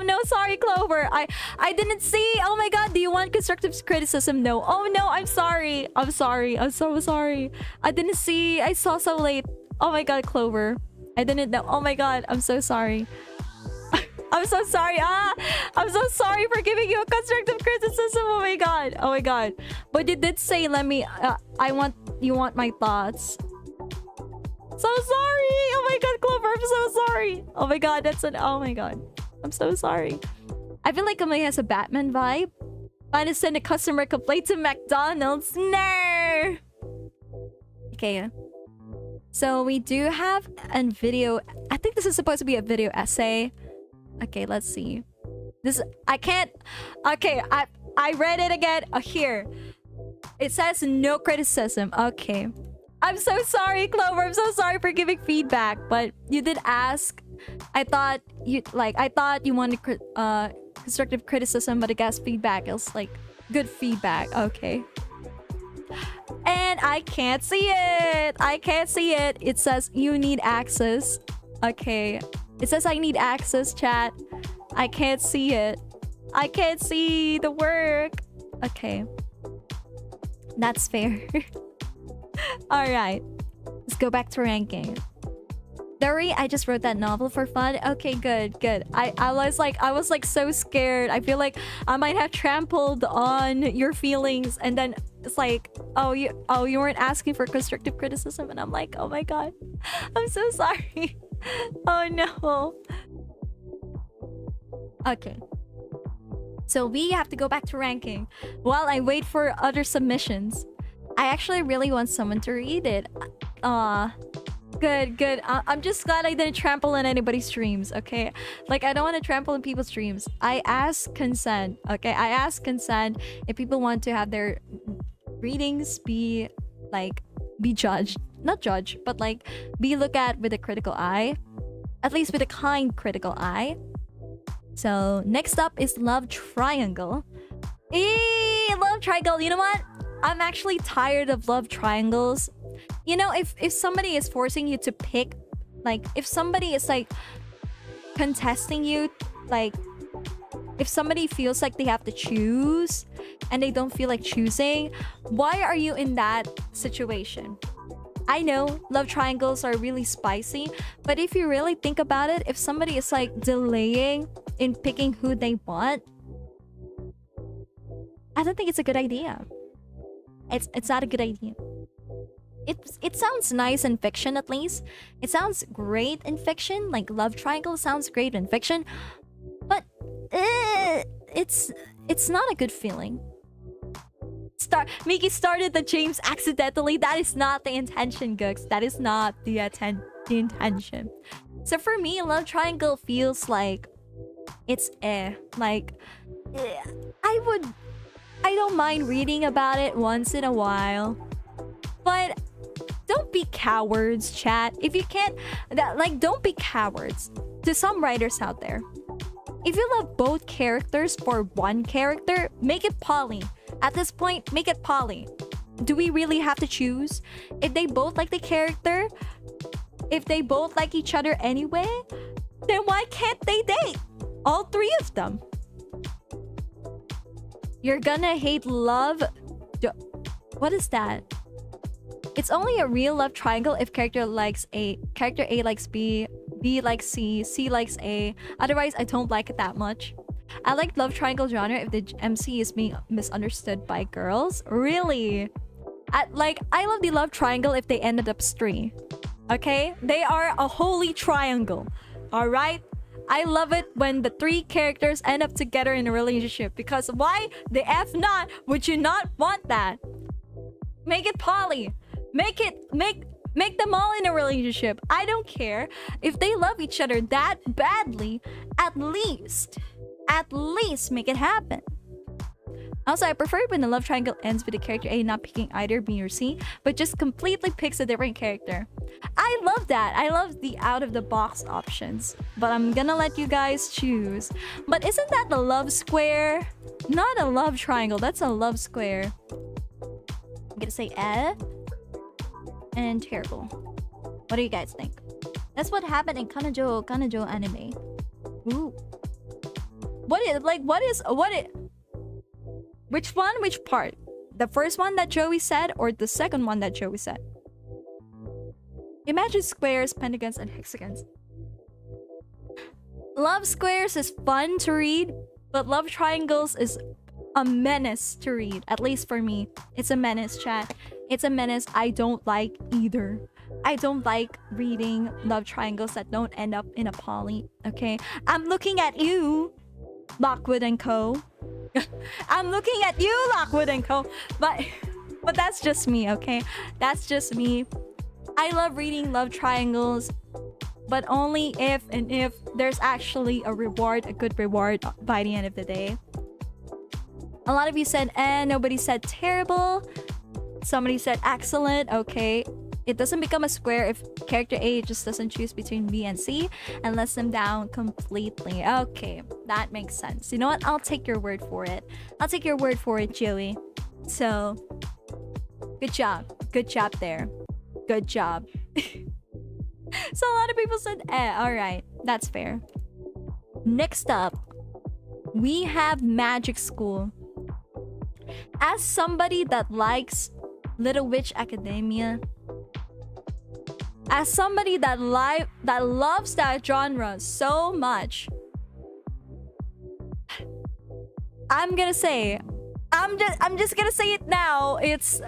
no, sorry, Clover. I didn't see. Oh my god, do you want constructive criticism? No. Oh no, I'm sorry. I'm so sorry. I didn't see. I saw so late. Oh my god, Clover. I didn't know. Oh my god, I'm so sorry. I'm so sorry. I'm so sorry for giving you a constructive criticism. Oh my god. But you did say, let me... you want my thoughts. So sorry. Oh my god, Clover, I'm so sorry. Oh my god, oh my god. I'm so sorry. I feel like Kamei has a Batman vibe. Trying to send a customer complaint to McDonald's. No. Okay. So we do have a video. I think this is supposed to be a video essay. Okay, let's see. I can't... Okay, I read it again. Oh, here. It says no criticism. Okay. I'm so sorry, Clover. I'm so sorry for giving feedback, but you did ask. I thought you wanted constructive criticism, but I guess feedback is like good feedback. Okay. And I can't see it. It says you need access. Okay. It says I need access, chat. I can't see it. I can't see the work. Okay. That's fair. Alright. Let's go back to ranking. Dory, I just wrote that novel for fun. Okay, good. I was like so scared. I feel like I might have trampled on your feelings, and then it's like, oh you weren't asking for constructive criticism, and I'm like, oh my god. I'm so sorry. Oh no. Okay. So we have to go back to ranking while I wait for other submissions. I actually really want someone to read it. Good. I'm just glad I didn't trample on anybody's streams, okay? Like, I don't want to trample on people's streams. I ask consent, okay? I ask consent if people want to have their readings be judged. Not judged, but like, be looked at with a critical eye. At least with a kind critical eye. So, next up is Love Triangle. Love Triangle, you know what? I'm actually tired of love triangles. You know, if somebody is forcing you to pick, like, if somebody is like contesting you, like, If somebody feels like they have to choose and they don't feel like choosing, why are you in that situation? I know love triangles are really spicy, but if you really think about it, if somebody is like delaying in picking who they want, I don't think it's a good idea. It's not a good idea. It sounds nice in fiction, at least. It sounds great in fiction. Like love triangle sounds great in fiction, but it's not a good feeling. Miki started the James accidentally. That is not the intention, Gooks. That is not the intention. So for me, love triangle feels like it's like I don't mind reading about it once in a while, but don't be cowards, chat. If you can't, don't be cowards. To some writers out there, if you love both characters for one character, make it poly. At this point, make it poly. Do we really have to choose? If they both like the character, if they both like each other anyway, then why can't they date? All three of them. You're gonna hate love. What is that? It's only a real love triangle if character A likes B, B likes C likes A. Otherwise, I don't like it that much. I like love triangle genre if the MC is being misunderstood by girls. Really? I love the love triangle if they ended up straight. Okay? They are a holy triangle. Alright? I love it when the three characters end up together in a relationship. Because why the F not? Would you not want that? Make it poly. Make them all in a relationship. I don't care. If they love each other that badly, at least make it happen. Also, I prefer it when the love triangle ends with the character A not picking either B or C, but just completely picks a different character. I love that. I love the out-of-the-box options. But I'm gonna let you guys choose. But isn't that the love square? Not a love triangle. That's a love square. I'm gonna say and terrible. What do you guys think? That's what happened in Kanojo anime. Ooh. Which one? Which part? The first one that Joey said or the second one that Joey said? Imagine squares, pentagons, and hexagons. Love squares is fun to read, but love triangles is a menace to read. At least for me. It's a menace, chat. It's a menace. I don't like either. I don't like reading love triangles that don't end up in a poly. Okay? I'm looking at you, Lockwood and Co. I'm looking at you, Lockwood and Co. But that's just me, okay? That's just me. I love reading love triangles, but only if there's actually a reward, a good reward by the end of the day. A lot of you said nobody said terrible. Somebody said excellent. Okay. It doesn't become a square if character A just doesn't choose between B and C and lets them down completely. Okay, that makes sense. You know what? I'll take your word for it. I'll take your word for it, Joey. So, good job. Good job there. Good job. So a lot of people said alright. That's fair. Next up, we have Magic School. As somebody that likes Little Witch Academia, as somebody that loves that genre so much, I'm just gonna say it now. It's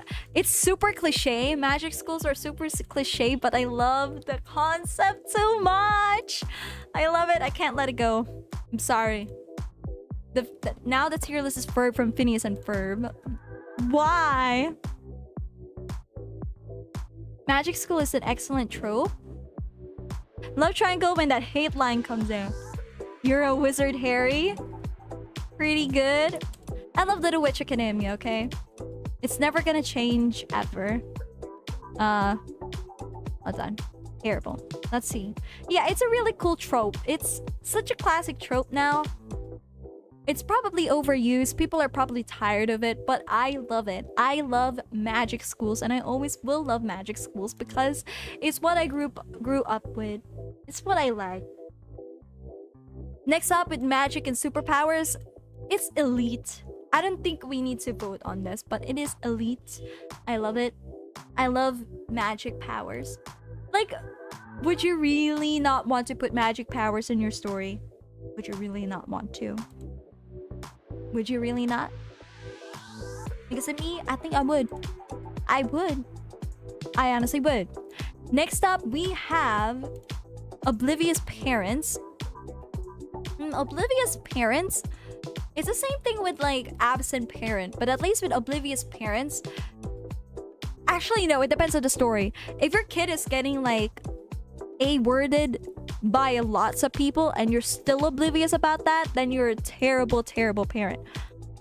super cliche. Magic schools are super cliche, but I love the concept so much. I love it. I can't let it go. I'm sorry. Now the tier list is Ferb from Phineas and Ferb. Why? Magic School is an excellent trope. Love triangle when that hate line comes in. You're a wizard, Harry. Pretty good. I love Little Witch Academia, okay? It's never gonna change ever. Hold on. Terrible. Let's see. Yeah, it's a really cool trope. It's such a classic trope now. It's probably overused. People are probably tired of it, but I love it. I love magic schools, and I always will love magic schools because it's what I grew up with. It's what I like. Next up, with magic and superpowers, it's elite. I don't think we need to vote on this, but it is elite. I love it. I love magic powers. Like, would you really not want to put magic powers in your story? Would you really not want to? Would you really not? Because of me, I think I would. I would. I honestly would. Next up, we have oblivious parents. Oblivious parents, it's the same thing with like absent parent, but at least with oblivious parents, actually no, it depends on the story. If your kid is getting like A-worded by lots of people and you're still oblivious about that, then you're a terrible, terrible parent.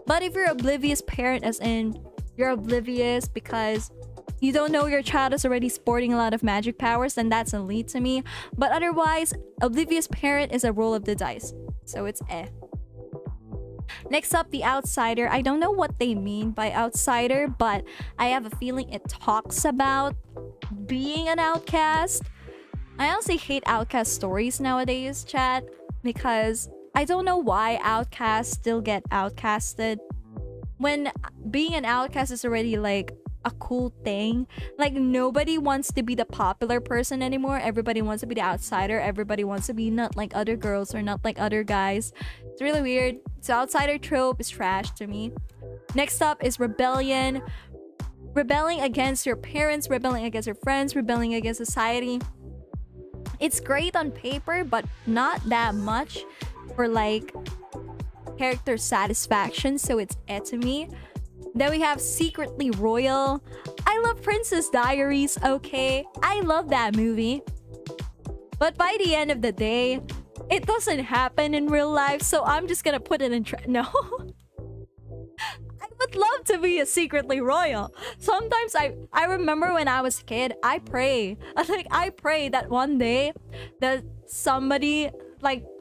But if you're oblivious parent, as in you're oblivious because you don't know your child is already sporting a lot of magic powers, then that's elite to me. But otherwise, oblivious parent is a roll of the dice. So it's eh. Next up, the outsider. I don't know what they mean by outsider, but I have a feeling it talks about being an outcast. I honestly hate outcast stories nowadays, chat, because I don't know why outcasts still get outcasted. When being an outcast is already like a cool thing. Like, nobody wants to be the popular person anymore. Everybody wants to be the outsider. Everybody wants to be not like other girls or not like other guys. It's really weird. So outsider trope is trash to me. Next up is rebellion. Rebelling against your parents, rebelling against your friends, rebelling against society. It's great on paper, but not that much for like character satisfaction, so it's eh to me. Then we have secretly royal. I love Princess Diaries, okay? I love that movie. But by the end of the day, it doesn't happen in real life, so I'm just gonna put it in no. I would love to be a secretly royal. Sometimes I remember when I was a kid, I pray that one day that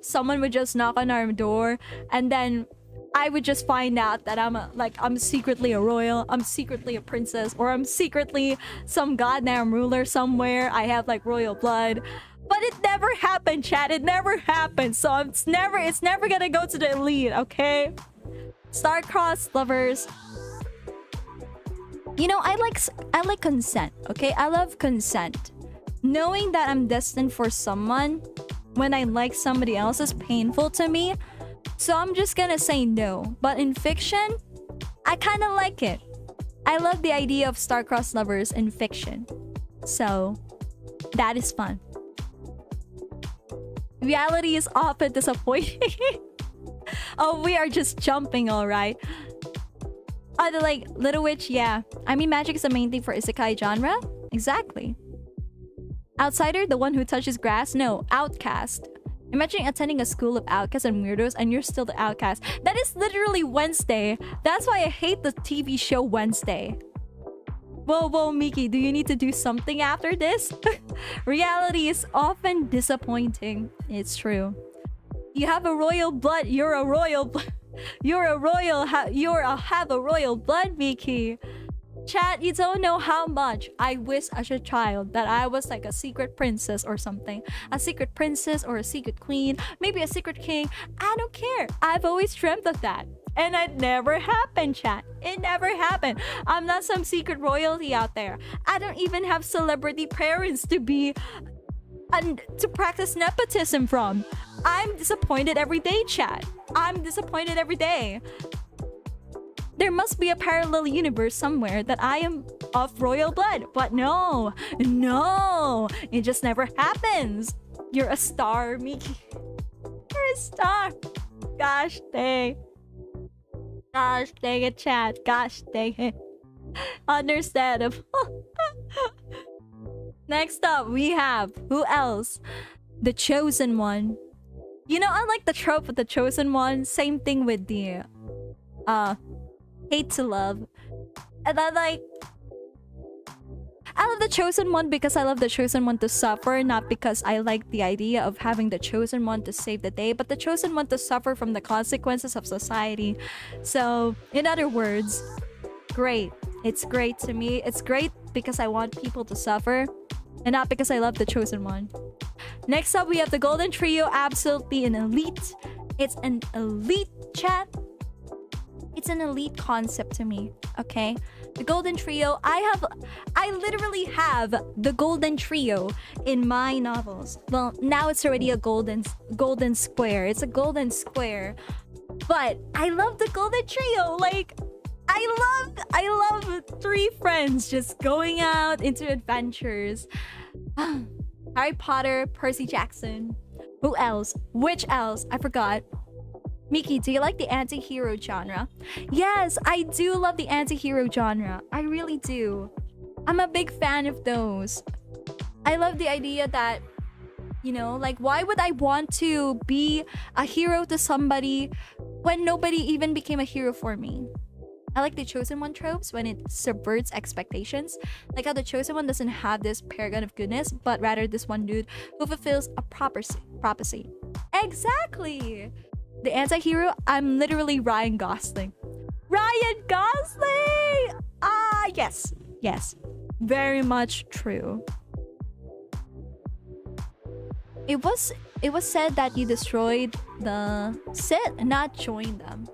someone would just knock on our door, and then I would just find out that I'm secretly a royal, I'm secretly a princess, or I'm secretly some goddamn ruler somewhere. I have like royal blood. But it never happened, chat. It never happened. So it's never gonna go to the elite, okay? Star-crossed lovers. You know, I like consent, okay? I love consent. Knowing that I'm destined for someone when I like somebody else is painful to me. So I'm just gonna say no. But in fiction, I kind of like it. I love the idea of star-crossed lovers in fiction. So that is fun. Reality is often disappointing. Oh, we are just jumping, alright. The like Little Witch, yeah. I mean, magic is the main thing for isekai genre. Exactly. Outsider, the one who touches grass? No, outcast. Imagine attending a school of outcasts and weirdos and you're still the outcast. That is literally Wednesday. That's why I hate the TV show Wednesday. Whoa, Miki, do you need to do something after this? Reality is often disappointing. It's true. You have a royal blood. You're a royal blood. Have a royal blood, Miki. Chat, you don't know how much I wish as a child that I was like a secret princess or something. A secret princess or a secret queen. Maybe a secret king. I don't care. I've always dreamt of that. And it never happened, chat. It never happened. I'm not some secret royalty out there. I don't even have celebrity parents to be... and to practice nepotism from. I'm disappointed every day, chat. I'm disappointed every day. There must be a parallel universe somewhere that I am of royal blood. But no, it just never happens. You're a star, Miki. You're a star. Gosh dang. Gosh dang it, chat. Gosh dang it. Understandable. Next up, we have... who else? The Chosen One. You know, I like the trope of the Chosen One. Same thing with the... hate to love. And I love the Chosen One because I love the Chosen One to suffer, not because I like the idea of having the Chosen One to save the day, but the Chosen One to suffer from the consequences of society. So, in other words, great. It's great to me. It's great because I want people to suffer, and not because I love the Chosen One. Next up, we have the Golden Trio, absolutely an elite. It's an elite chat. It's an elite concept to me, okay? The golden trio, I literally have the golden trio in my novels. Well, now it's already a golden square. It's a golden square. But I love the golden trio. Like, I love three friends just going out into adventures. Harry Potter, Percy Jackson. Who else? Which else? I forgot. Miki, do you like the anti-hero genre? Yes, I do love the anti-hero genre. I really do. I'm a big fan of those. I love the idea that, you know, like, why would I want to be a hero to somebody when nobody even became a hero for me? I like the chosen one tropes when it subverts expectations. Like how the chosen one doesn't have this paragon of goodness, but rather this one dude who fulfills a prophecy. Exactly! The anti-hero, I'm literally Ryan Gosling. Ryan Gosling! Ah, yes. Yes. Very much true. It was said that you destroyed the set, not joined them.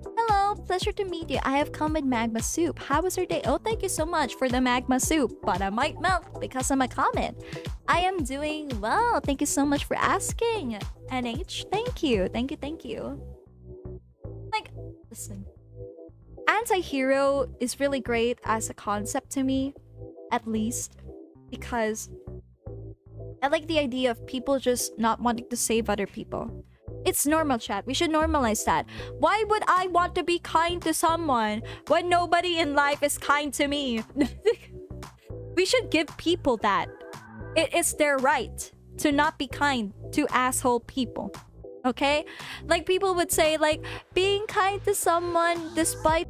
Hello, pleasure to meet you. I have come with magma soup. How was your day? Oh, thank you so much for the magma soup, but I might melt because I'm a comet. I am doing well. Thank you so much for asking. NH, thank you. Thank you. Like, listen. Anti-hero is really great as a concept to me, at least, because I like the idea of people just not wanting to save other people. It's normal, chat. We should normalize that. Why would I want to be kind to someone when nobody in life is kind to me? We should give people that. It is their right to not be kind to asshole people. Okay? Like, people would say, like, being kind to someone despite...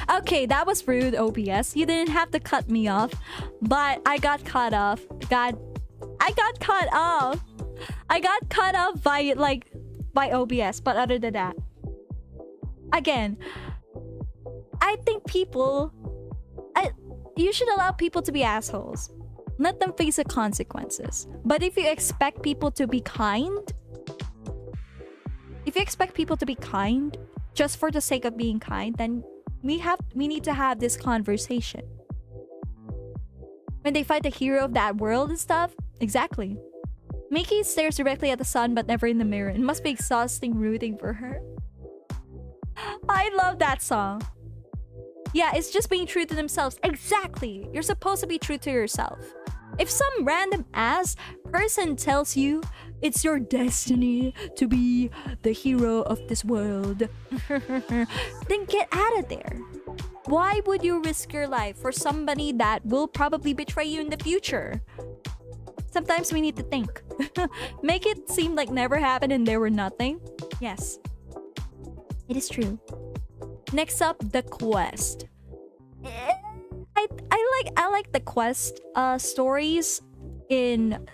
Okay, that was rude, OBS. You didn't have to cut me off, but I got cut off. I got cut off. I got cut off by OBS, but other than that, again, I think you should allow people to be assholes. Let them face the consequences. But if you expect people to be kind, just for the sake of being kind, then we need to have this conversation. When they fight the hero of that world and stuff, exactly. Miki stares directly at the sun but never in the mirror. It must be exhausting rooting for her. I love that song. Yeah, it's just being true to themselves. Exactly. You're supposed to be true to yourself. If some random ass person tells you it's your destiny to be the hero of this world, then get out of there. Why would you risk your life for somebody that will probably betray you in the future? Sometimes we need to think. Make it seem like never happened and there were nothing. Yes. It is true. Next up, the quest. I like the quest stories in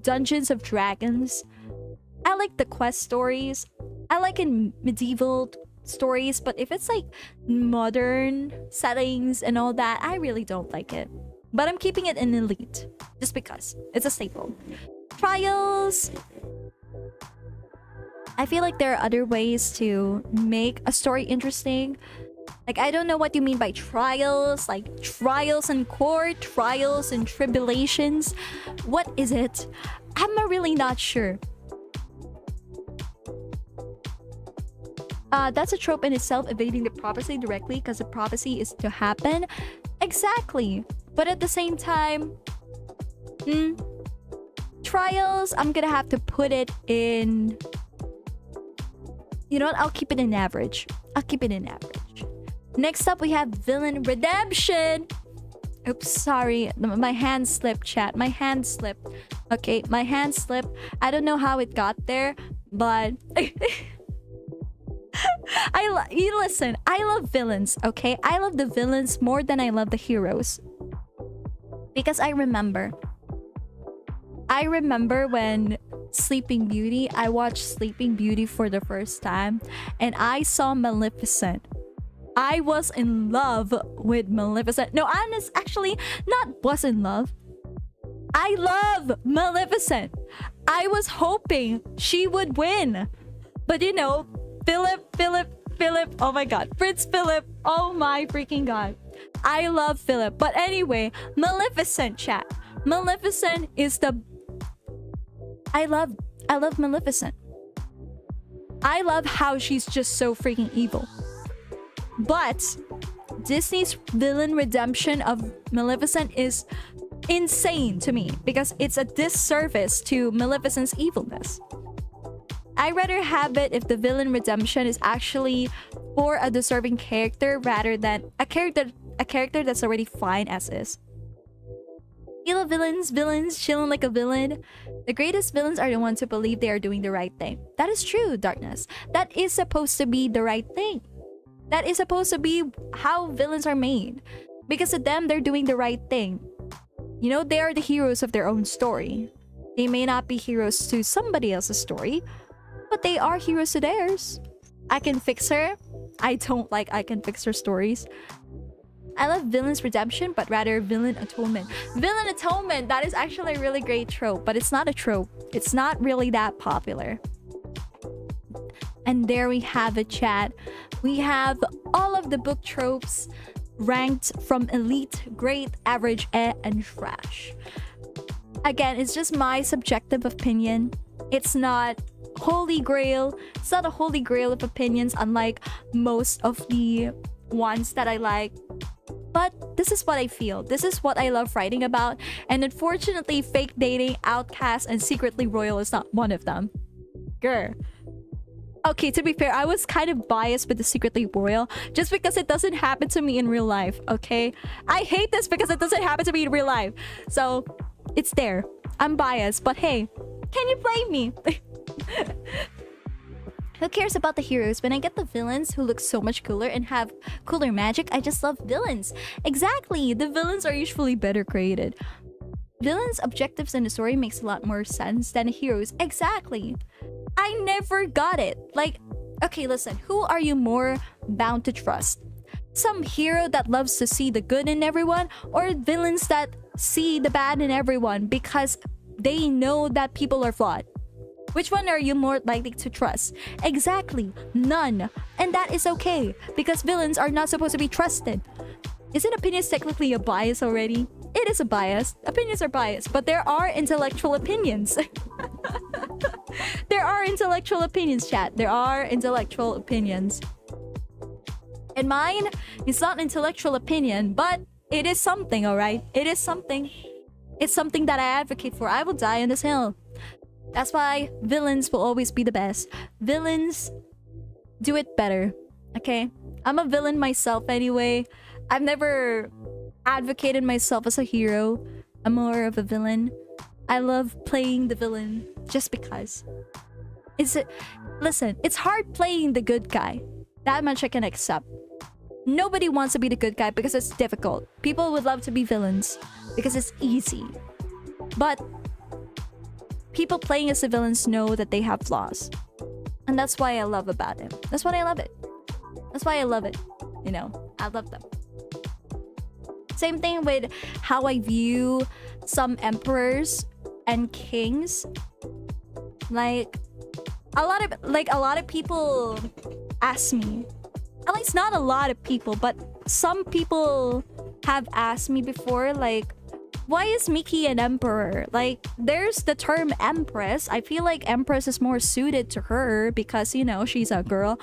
Dungeons of Dragons. I like the quest stories. I like in medieval stories, but if it's like modern settings and all that, I really don't like it. But I'm keeping it in elite just because it's a staple. Trials. I feel like there are other ways to make a story interesting. Like, I don't know what you mean by trials, like trials in court, trials and tribulations. What is it? I'm really not sure. That's a trope in itself, evading the prophecy directly because the prophecy is to happen. Exactly. But at the same time, trials, I'm gonna have to put it in... You know what? I'll keep it in average. Next up, we have villain redemption. Oops, sorry. My hand slipped, chat. My hand slipped. Okay, my hand slipped. I don't know how it got there, but... You listen, I love villains, okay? I love the villains more than I love the heroes. Because I remember when Sleeping Beauty, I watched Sleeping Beauty for the first time, and I saw Maleficent. I was in love with Maleficent. No, I was actually not was in love. I love Maleficent. I was hoping she would win. But you know, Philip, oh my god, Prince Philip, oh my freaking god. I love Philip. But anyway, Maleficent, chat. Maleficent is the... I love Maleficent. I love how she's just so freaking evil. But Disney's villain redemption of Maleficent is insane to me because it's a disservice to Maleficent's evilness. I'd rather have it if the villain redemption is actually for a deserving character rather than a character that's already fine as is. You love villains chilling like a villain. The greatest villains are the ones who believe they are doing the right thing. That is true, Darkness. That is supposed to be the right thing. That is supposed to be how villains are made. Because to them, they're doing the right thing. You know, they are the heroes of their own story. They may not be heroes to somebody else's story, but they are heroes to theirs. I Can Fix Her. I don't like I Can Fix Her stories. I love villain's redemption, but rather villain atonement. Villain atonement, that is actually a really great trope, but it's not a trope. It's not really that popular. And there we have it, chat. We have all of the book tropes ranked from elite, great, average, and trash. Again, it's just my subjective opinion. It's not holy grail. It's not a holy grail of opinions, unlike most of the ones that I like. But this is what I feel. This is what I love writing about. And unfortunately, fake dating, outcast, and secretly royal is not one of them. Grr. Okay, to be fair, I was kind of biased with the secretly royal just because it doesn't happen to me in real life, okay? I hate this because it doesn't happen to me in real life. So, it's there. I'm biased, but hey, can you blame me? Who cares about the heroes? When I get the villains who look so much cooler and have cooler magic, I just love villains. Exactly! The villains are usually better created. Villains' objectives in the story makes a lot more sense than the heroes. Exactly! I never got it. Like, okay, listen. Who are you more bound to trust? Some hero that loves to see the good in everyone, or villains that see the bad in everyone because they know that people are flawed? Which one are you more likely to trust? Exactly, none. And that is okay, because villains are not supposed to be trusted. Isn't opinions technically a bias already? It is a bias. Opinions are biased, but there are intellectual opinions. There are intellectual opinions, chat. There are intellectual opinions. And mine is not an intellectual opinion, but it is something, alright? It is something. It's something that I advocate for. I will die on this hill. That's why villains will always be the best. Villains do it better, okay? I'm a villain myself anyway. I've never advocated myself as a hero. I'm more of a villain. I love playing the villain just because. Listen, it's hard playing the good guy. That much I can accept. Nobody wants to be the good guy because it's difficult. People would love to be villains because it's easy. But people playing as the villains know that they have flaws. And that's why I love about it. That's why I love it. That's why I love it. You know, I love them. Same thing with how I view some emperors and kings. Like a lot of people ask me, at least not a lot of people, but some people have asked me before, like, why is Miki an emperor? Like, there's the term empress. I feel like empress is more suited to her because, you know, she's a girl.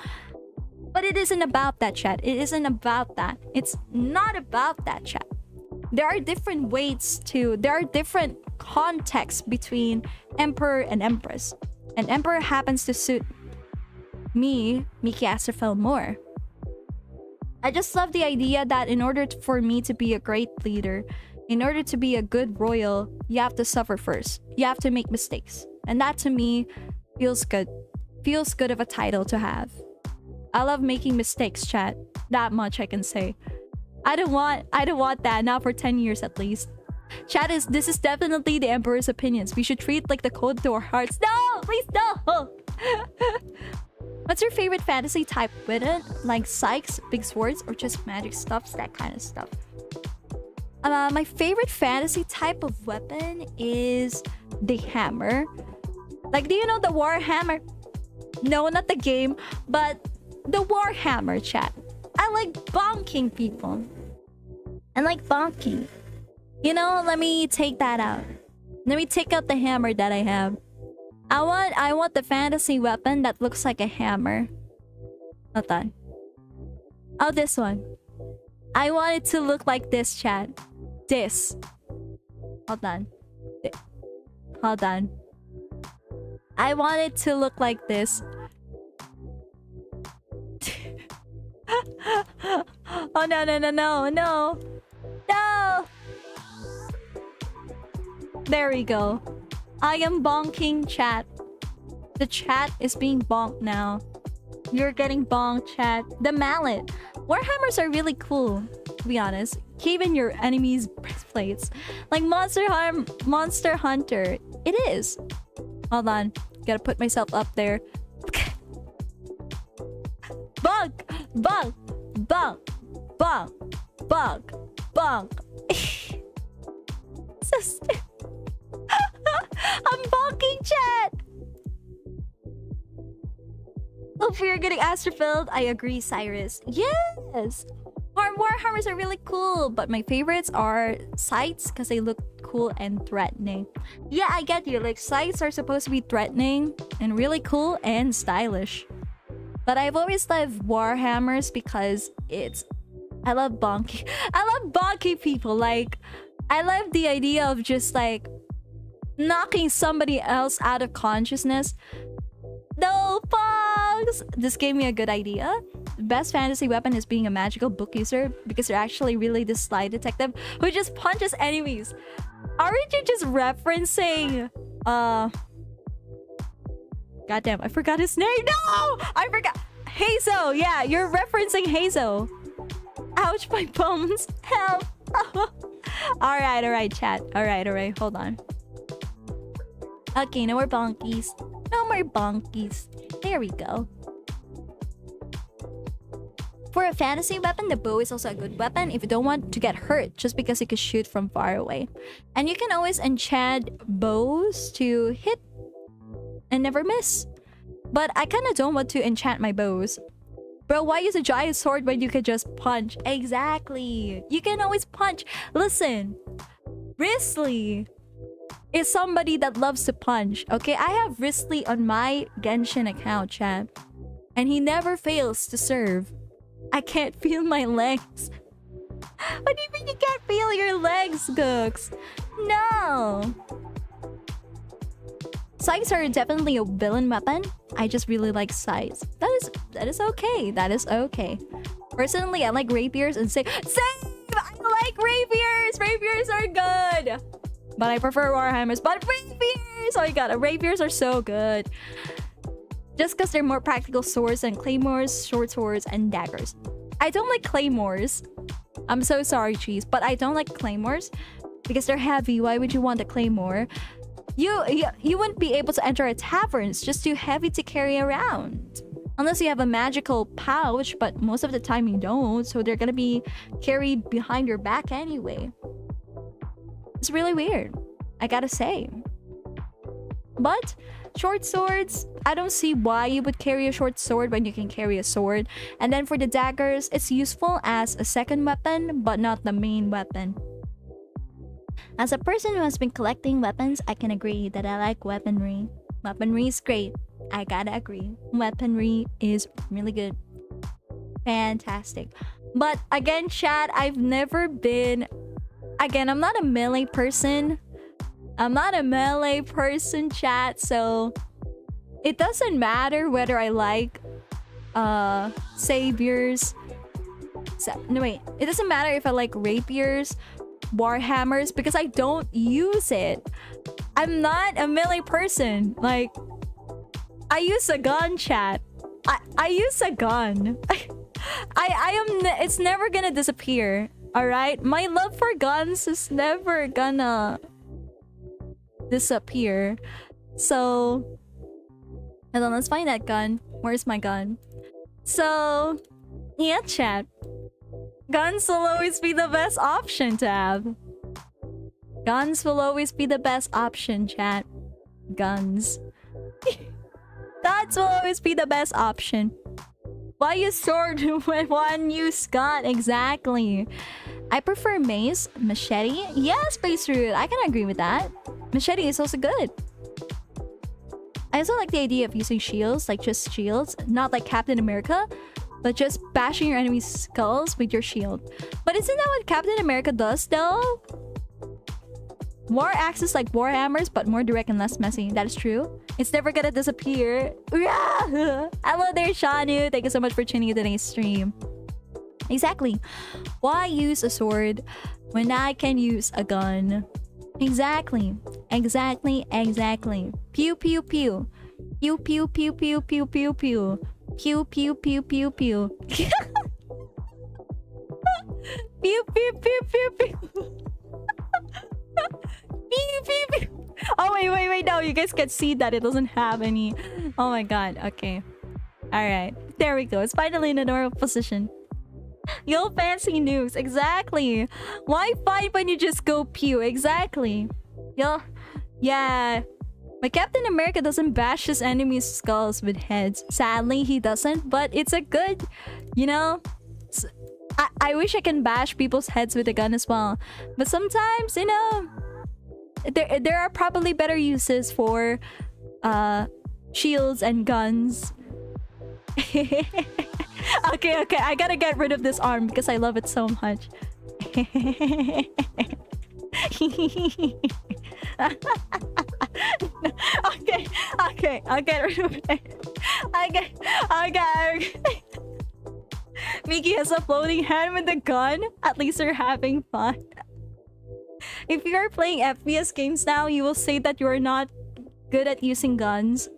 But it isn't about that, chat. It isn't about that. It's not about that, chat. There are different weights to... There are different contexts between emperor and empress. And emperor happens to suit me, Miki Astrophel, more. I just love the idea that in order for me to be a great leader, in order to be a good royal, you have to suffer first. You have to make mistakes. And that to me feels good. Feels good of a title to have. I love making mistakes, chat. That much I can say. I don't want that, not for 10 years at least. Chat, this is definitely the Emperor's opinions. We should treat like the code to our hearts. No! Please no! What's your favorite fantasy type with it? Like psychs, big swords, or just magic stuffs, that kind of stuff? My favorite fantasy type of weapon is the hammer. Like, do you know the Warhammer? No, not the game, but the Warhammer, chat. I like bonking people. I like bonking. You know, let me take that out. Let me take out the hammer that I have. I want the fantasy weapon that looks like a hammer. Not that. Oh, this one. I want it to look like this, chat. This. Hold on. Hold on. I want it to look like this. Oh, no, no, no, no, no. No! There we go. I am bonking, chat. The chat is being bonked now. You're getting bonked, chat. The mallet. Warhammers are really cool, to be honest. Cave in your enemies' breastplates. Like Monster Hunter. It is. Hold on. Gotta put myself up there. Bunk! Bunk! Bunk! Bunk! Bunk! Bunk! So stupid. I'm bonking, chat! Hope you're getting Astrophel. I agree, Cyrus. Yes! Warhammers are really cool, but my favorites are sights because they look cool and threatening. Yeah, I get you. Like, sights are supposed to be threatening and really cool and stylish. But I've always loved Warhammers because I love bonky. I love bonky people. Like, I love the idea of just like knocking somebody else out of consciousness. No, Fox! This gave me a good idea. The best fantasy weapon is being a magical book user because you're actually really the sly detective who just punches enemies. Aren't you just referencing... Goddamn, I forgot his name. No! I forgot. Hazo. Yeah, you're referencing Hazo. Ouch, my bones. Help. Alright, chat. Alright. Hold on. Okay, no more bonkies. No more bonkies. There we go. For a fantasy weapon, the bow is also a good weapon if you don't want to get hurt just because you can shoot from far away. And you can always enchant bows to hit and never miss. But I kind of don't want to enchant my bows. Bro, why use a giant sword when you can just punch? Exactly. You can always punch. Listen, Risley is somebody that loves to punch. Okay, I have Risley on my Genshin account, chat. And he never fails to serve. I can't feel my legs. What do you mean you can't feel your legs, Gooks? No. Scythes are definitely a villain weapon. I just really like scythes. That is okay. That is okay. Personally, I like rapiers and same. I like rapiers. Rapiers are good. But I prefer warhammers. But rapiers! Oh my god, rapiers are so good. Just because they're more practical swords than claymores, short swords, and daggers. I don't like claymores. I'm so sorry, Cheese, but I don't like claymores because they're heavy. Why would you want a claymore? You wouldn't be able to enter a tavern. It's just too heavy to carry around. Unless you have a magical pouch, but most of the time you don't, so they're gonna be carried behind your back anyway. It's really weird, I gotta say. But short swords, I don't see why you would carry a short sword when you can carry a sword. And then for the daggers, it's useful as a second weapon, but not the main weapon. As a person who has been collecting weapons, I can agree that I like weaponry. Weaponry is great. I gotta agree. Weaponry is really good. Fantastic. But again, chat, I've never been... Again, I'm not a melee person. I'm not a melee person, chat, so... It doesn't matter whether I like... saviors... No, wait. It doesn't matter if I like rapiers... warhammers, because I don't use it. I'm not a melee person. Like, I use a gun, chat. I use a gun. It's never gonna disappear. Alright? My love for guns is never gonna disappear. So, hold on, let's find that gun. Where's my gun? So, yeah, chat. Guns will always be the best option to have. Guns will always be the best option, chat. Guns. Guns will always be the best option. Why use sword when one use gun? Exactly. I prefer mace, machete. Yes, Space Root. I can agree with that. Machete is also good. I also like the idea of using shields, like just shields, not like Captain America, but just bashing your enemy's skulls with your shield. But isn't that what Captain America does, though? War axes like war hammers, but more direct and less messy. That is true. It's never gonna disappear. Hello there, Shanu. Thank you so much for tuning in today's stream. Exactly. Why use a sword when I can use a gun? Exactly. Exactly. Exactly. Pew pew pew. Pew pew pew pew pew pew pew. Pew pew pew pew pew. Pew pew pew pew pew. Pew pew pew. Oh wait. No, you guys can see that it doesn't have any. Oh my god. Okay. All right. There we go. It's finally in a normal position. Yo, fancy news. Exactly. Why fight when you just go pew? Exactly. Yo, yeah. But Captain America doesn't bash his enemies' skulls with heads. Sadly, he doesn't. But it's a good, you know. I wish I can bash people's heads with a gun as well. But sometimes, you know, there are probably better uses for shields and guns. Okay, I gotta get rid of this arm because I love it so much. Okay, I'll get rid of it. Okay. Miki has a floating hand with a gun. At least you're having fun. If you are playing FPS games now, you will say that you are not good at using guns.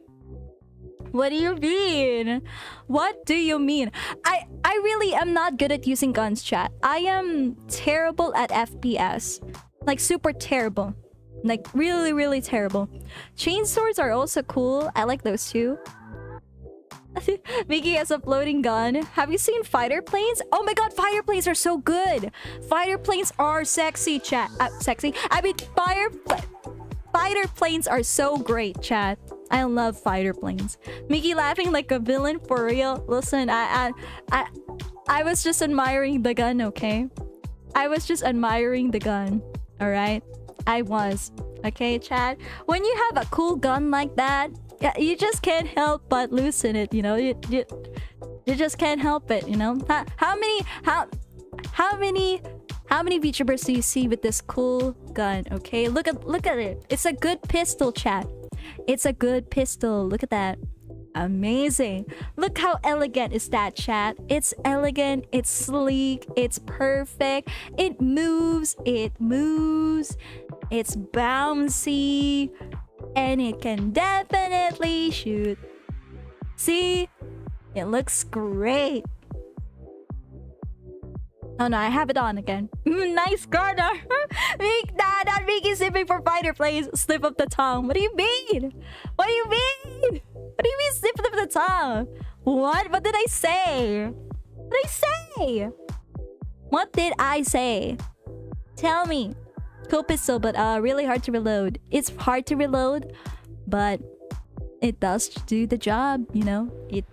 What do you mean? What do you mean? I really am not good at using guns, chat. I am terrible at FPS. Like, super terrible. Like, really terrible. Chainswords are also cool. I like those too. Miki has a floating gun. Have you seen fighter planes? Oh my god, fighter planes are so good. Fighter planes are sexy, chat. Sexy? I mean, fighter planes are so great, chat. I love fighter planes. Miki laughing like a villain for real. Listen, I was just admiring the gun, okay? I was just admiring the gun. Alright? I was. Okay, chat? When you have a cool gun like that, yeah, you just can't help but loosen it, you know? You just can't help it, you know? How many VTubers do you see with this cool gun? Okay, look at it. It's a good pistol, chat. It's a good pistol. Look at that. Amazing. Look how elegant is that, chat. It's elegant, it's sleek, it's perfect. It moves, it's bouncy, and it can definitely shoot. See? It looks great. Oh no, I have it on again. Nice corner. Not Miki sipping for fighter planes. Slip of the tongue. What do you mean? What do you mean? What do you mean slip of the tongue? What? What did I say? What did I say? What did I say? Tell me. Cool pistol, but really hard to reload. It's hard to reload, but it does do the job, you know? It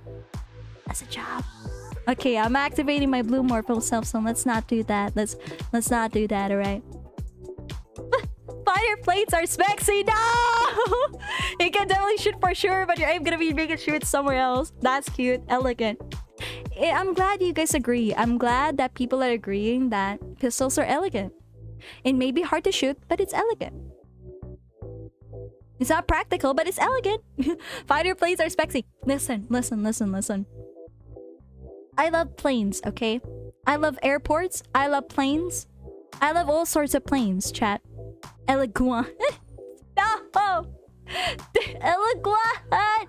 does a job. Okay, I'm activating my blue morphle self, so let's not do that. Let's not do that, alright? Fighter planes are sexy. No! You can definitely shoot for sure, but your aim gonna be making shoot somewhere else. That's cute. Elegant. I'm glad you guys agree. I'm glad that people are agreeing that pistols are elegant. It may be hard to shoot, but it's elegant. It's not practical, but it's elegant. Fighter planes are sexy. Listen. I love planes, okay? I love airports. I love planes. I love all sorts of planes, chat. Elegant. No! Elegant!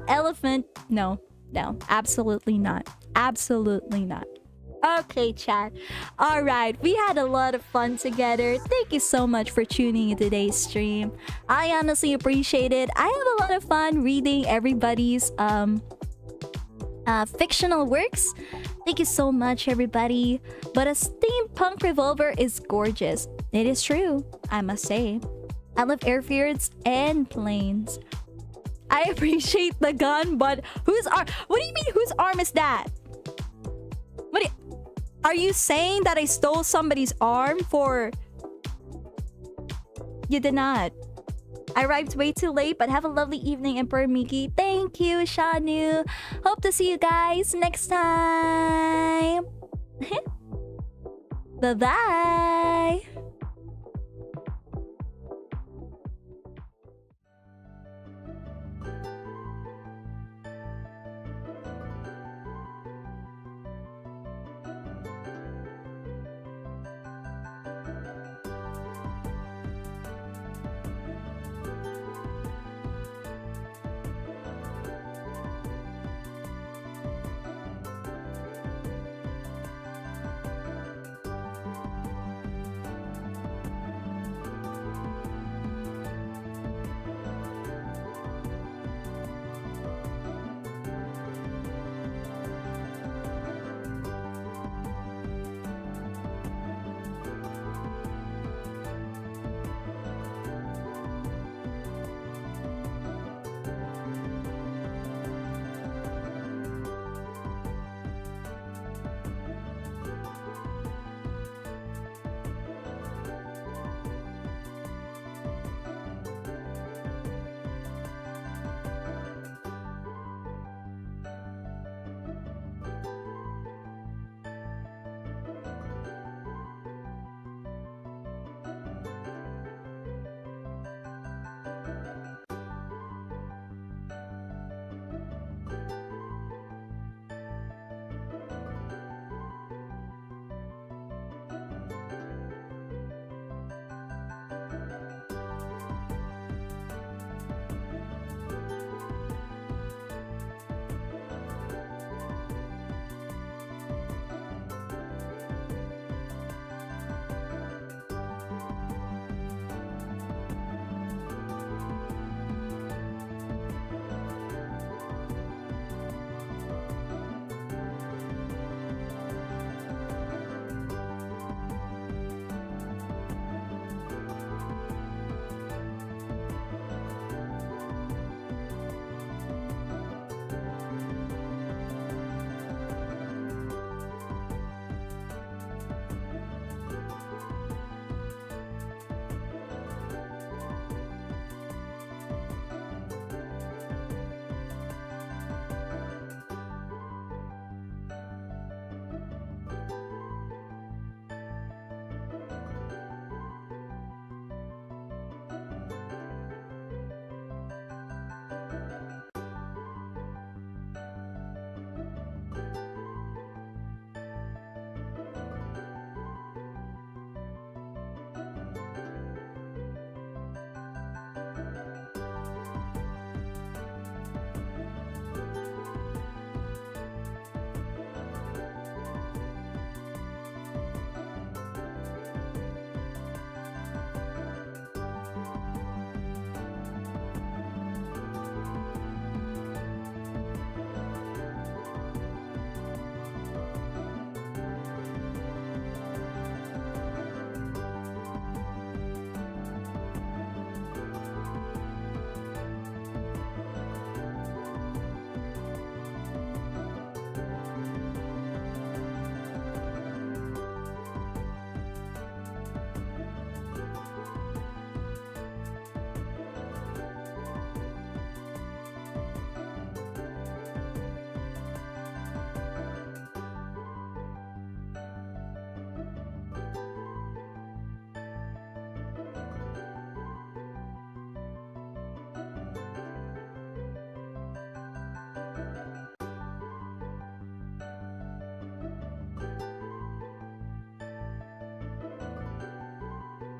Elephant. No. Absolutely not. Absolutely not. Okay, chat. Alright, we had a lot of fun together. Thank you so much for tuning in today's stream. I honestly appreciate it. I have a lot of fun reading everybody's fictional works. Thank you so much, everybody. But a steampunk revolver is gorgeous. It is true, I must say. I love airfields and planes. I appreciate the gun, but whose arm? What do you mean, whose arm is that? Are you saying that I stole somebody's arm for... You did not. I arrived way too late, but have a lovely evening, Emperor Miki. Thank you, Shanu. Hope to see you guys next time. Bye-bye.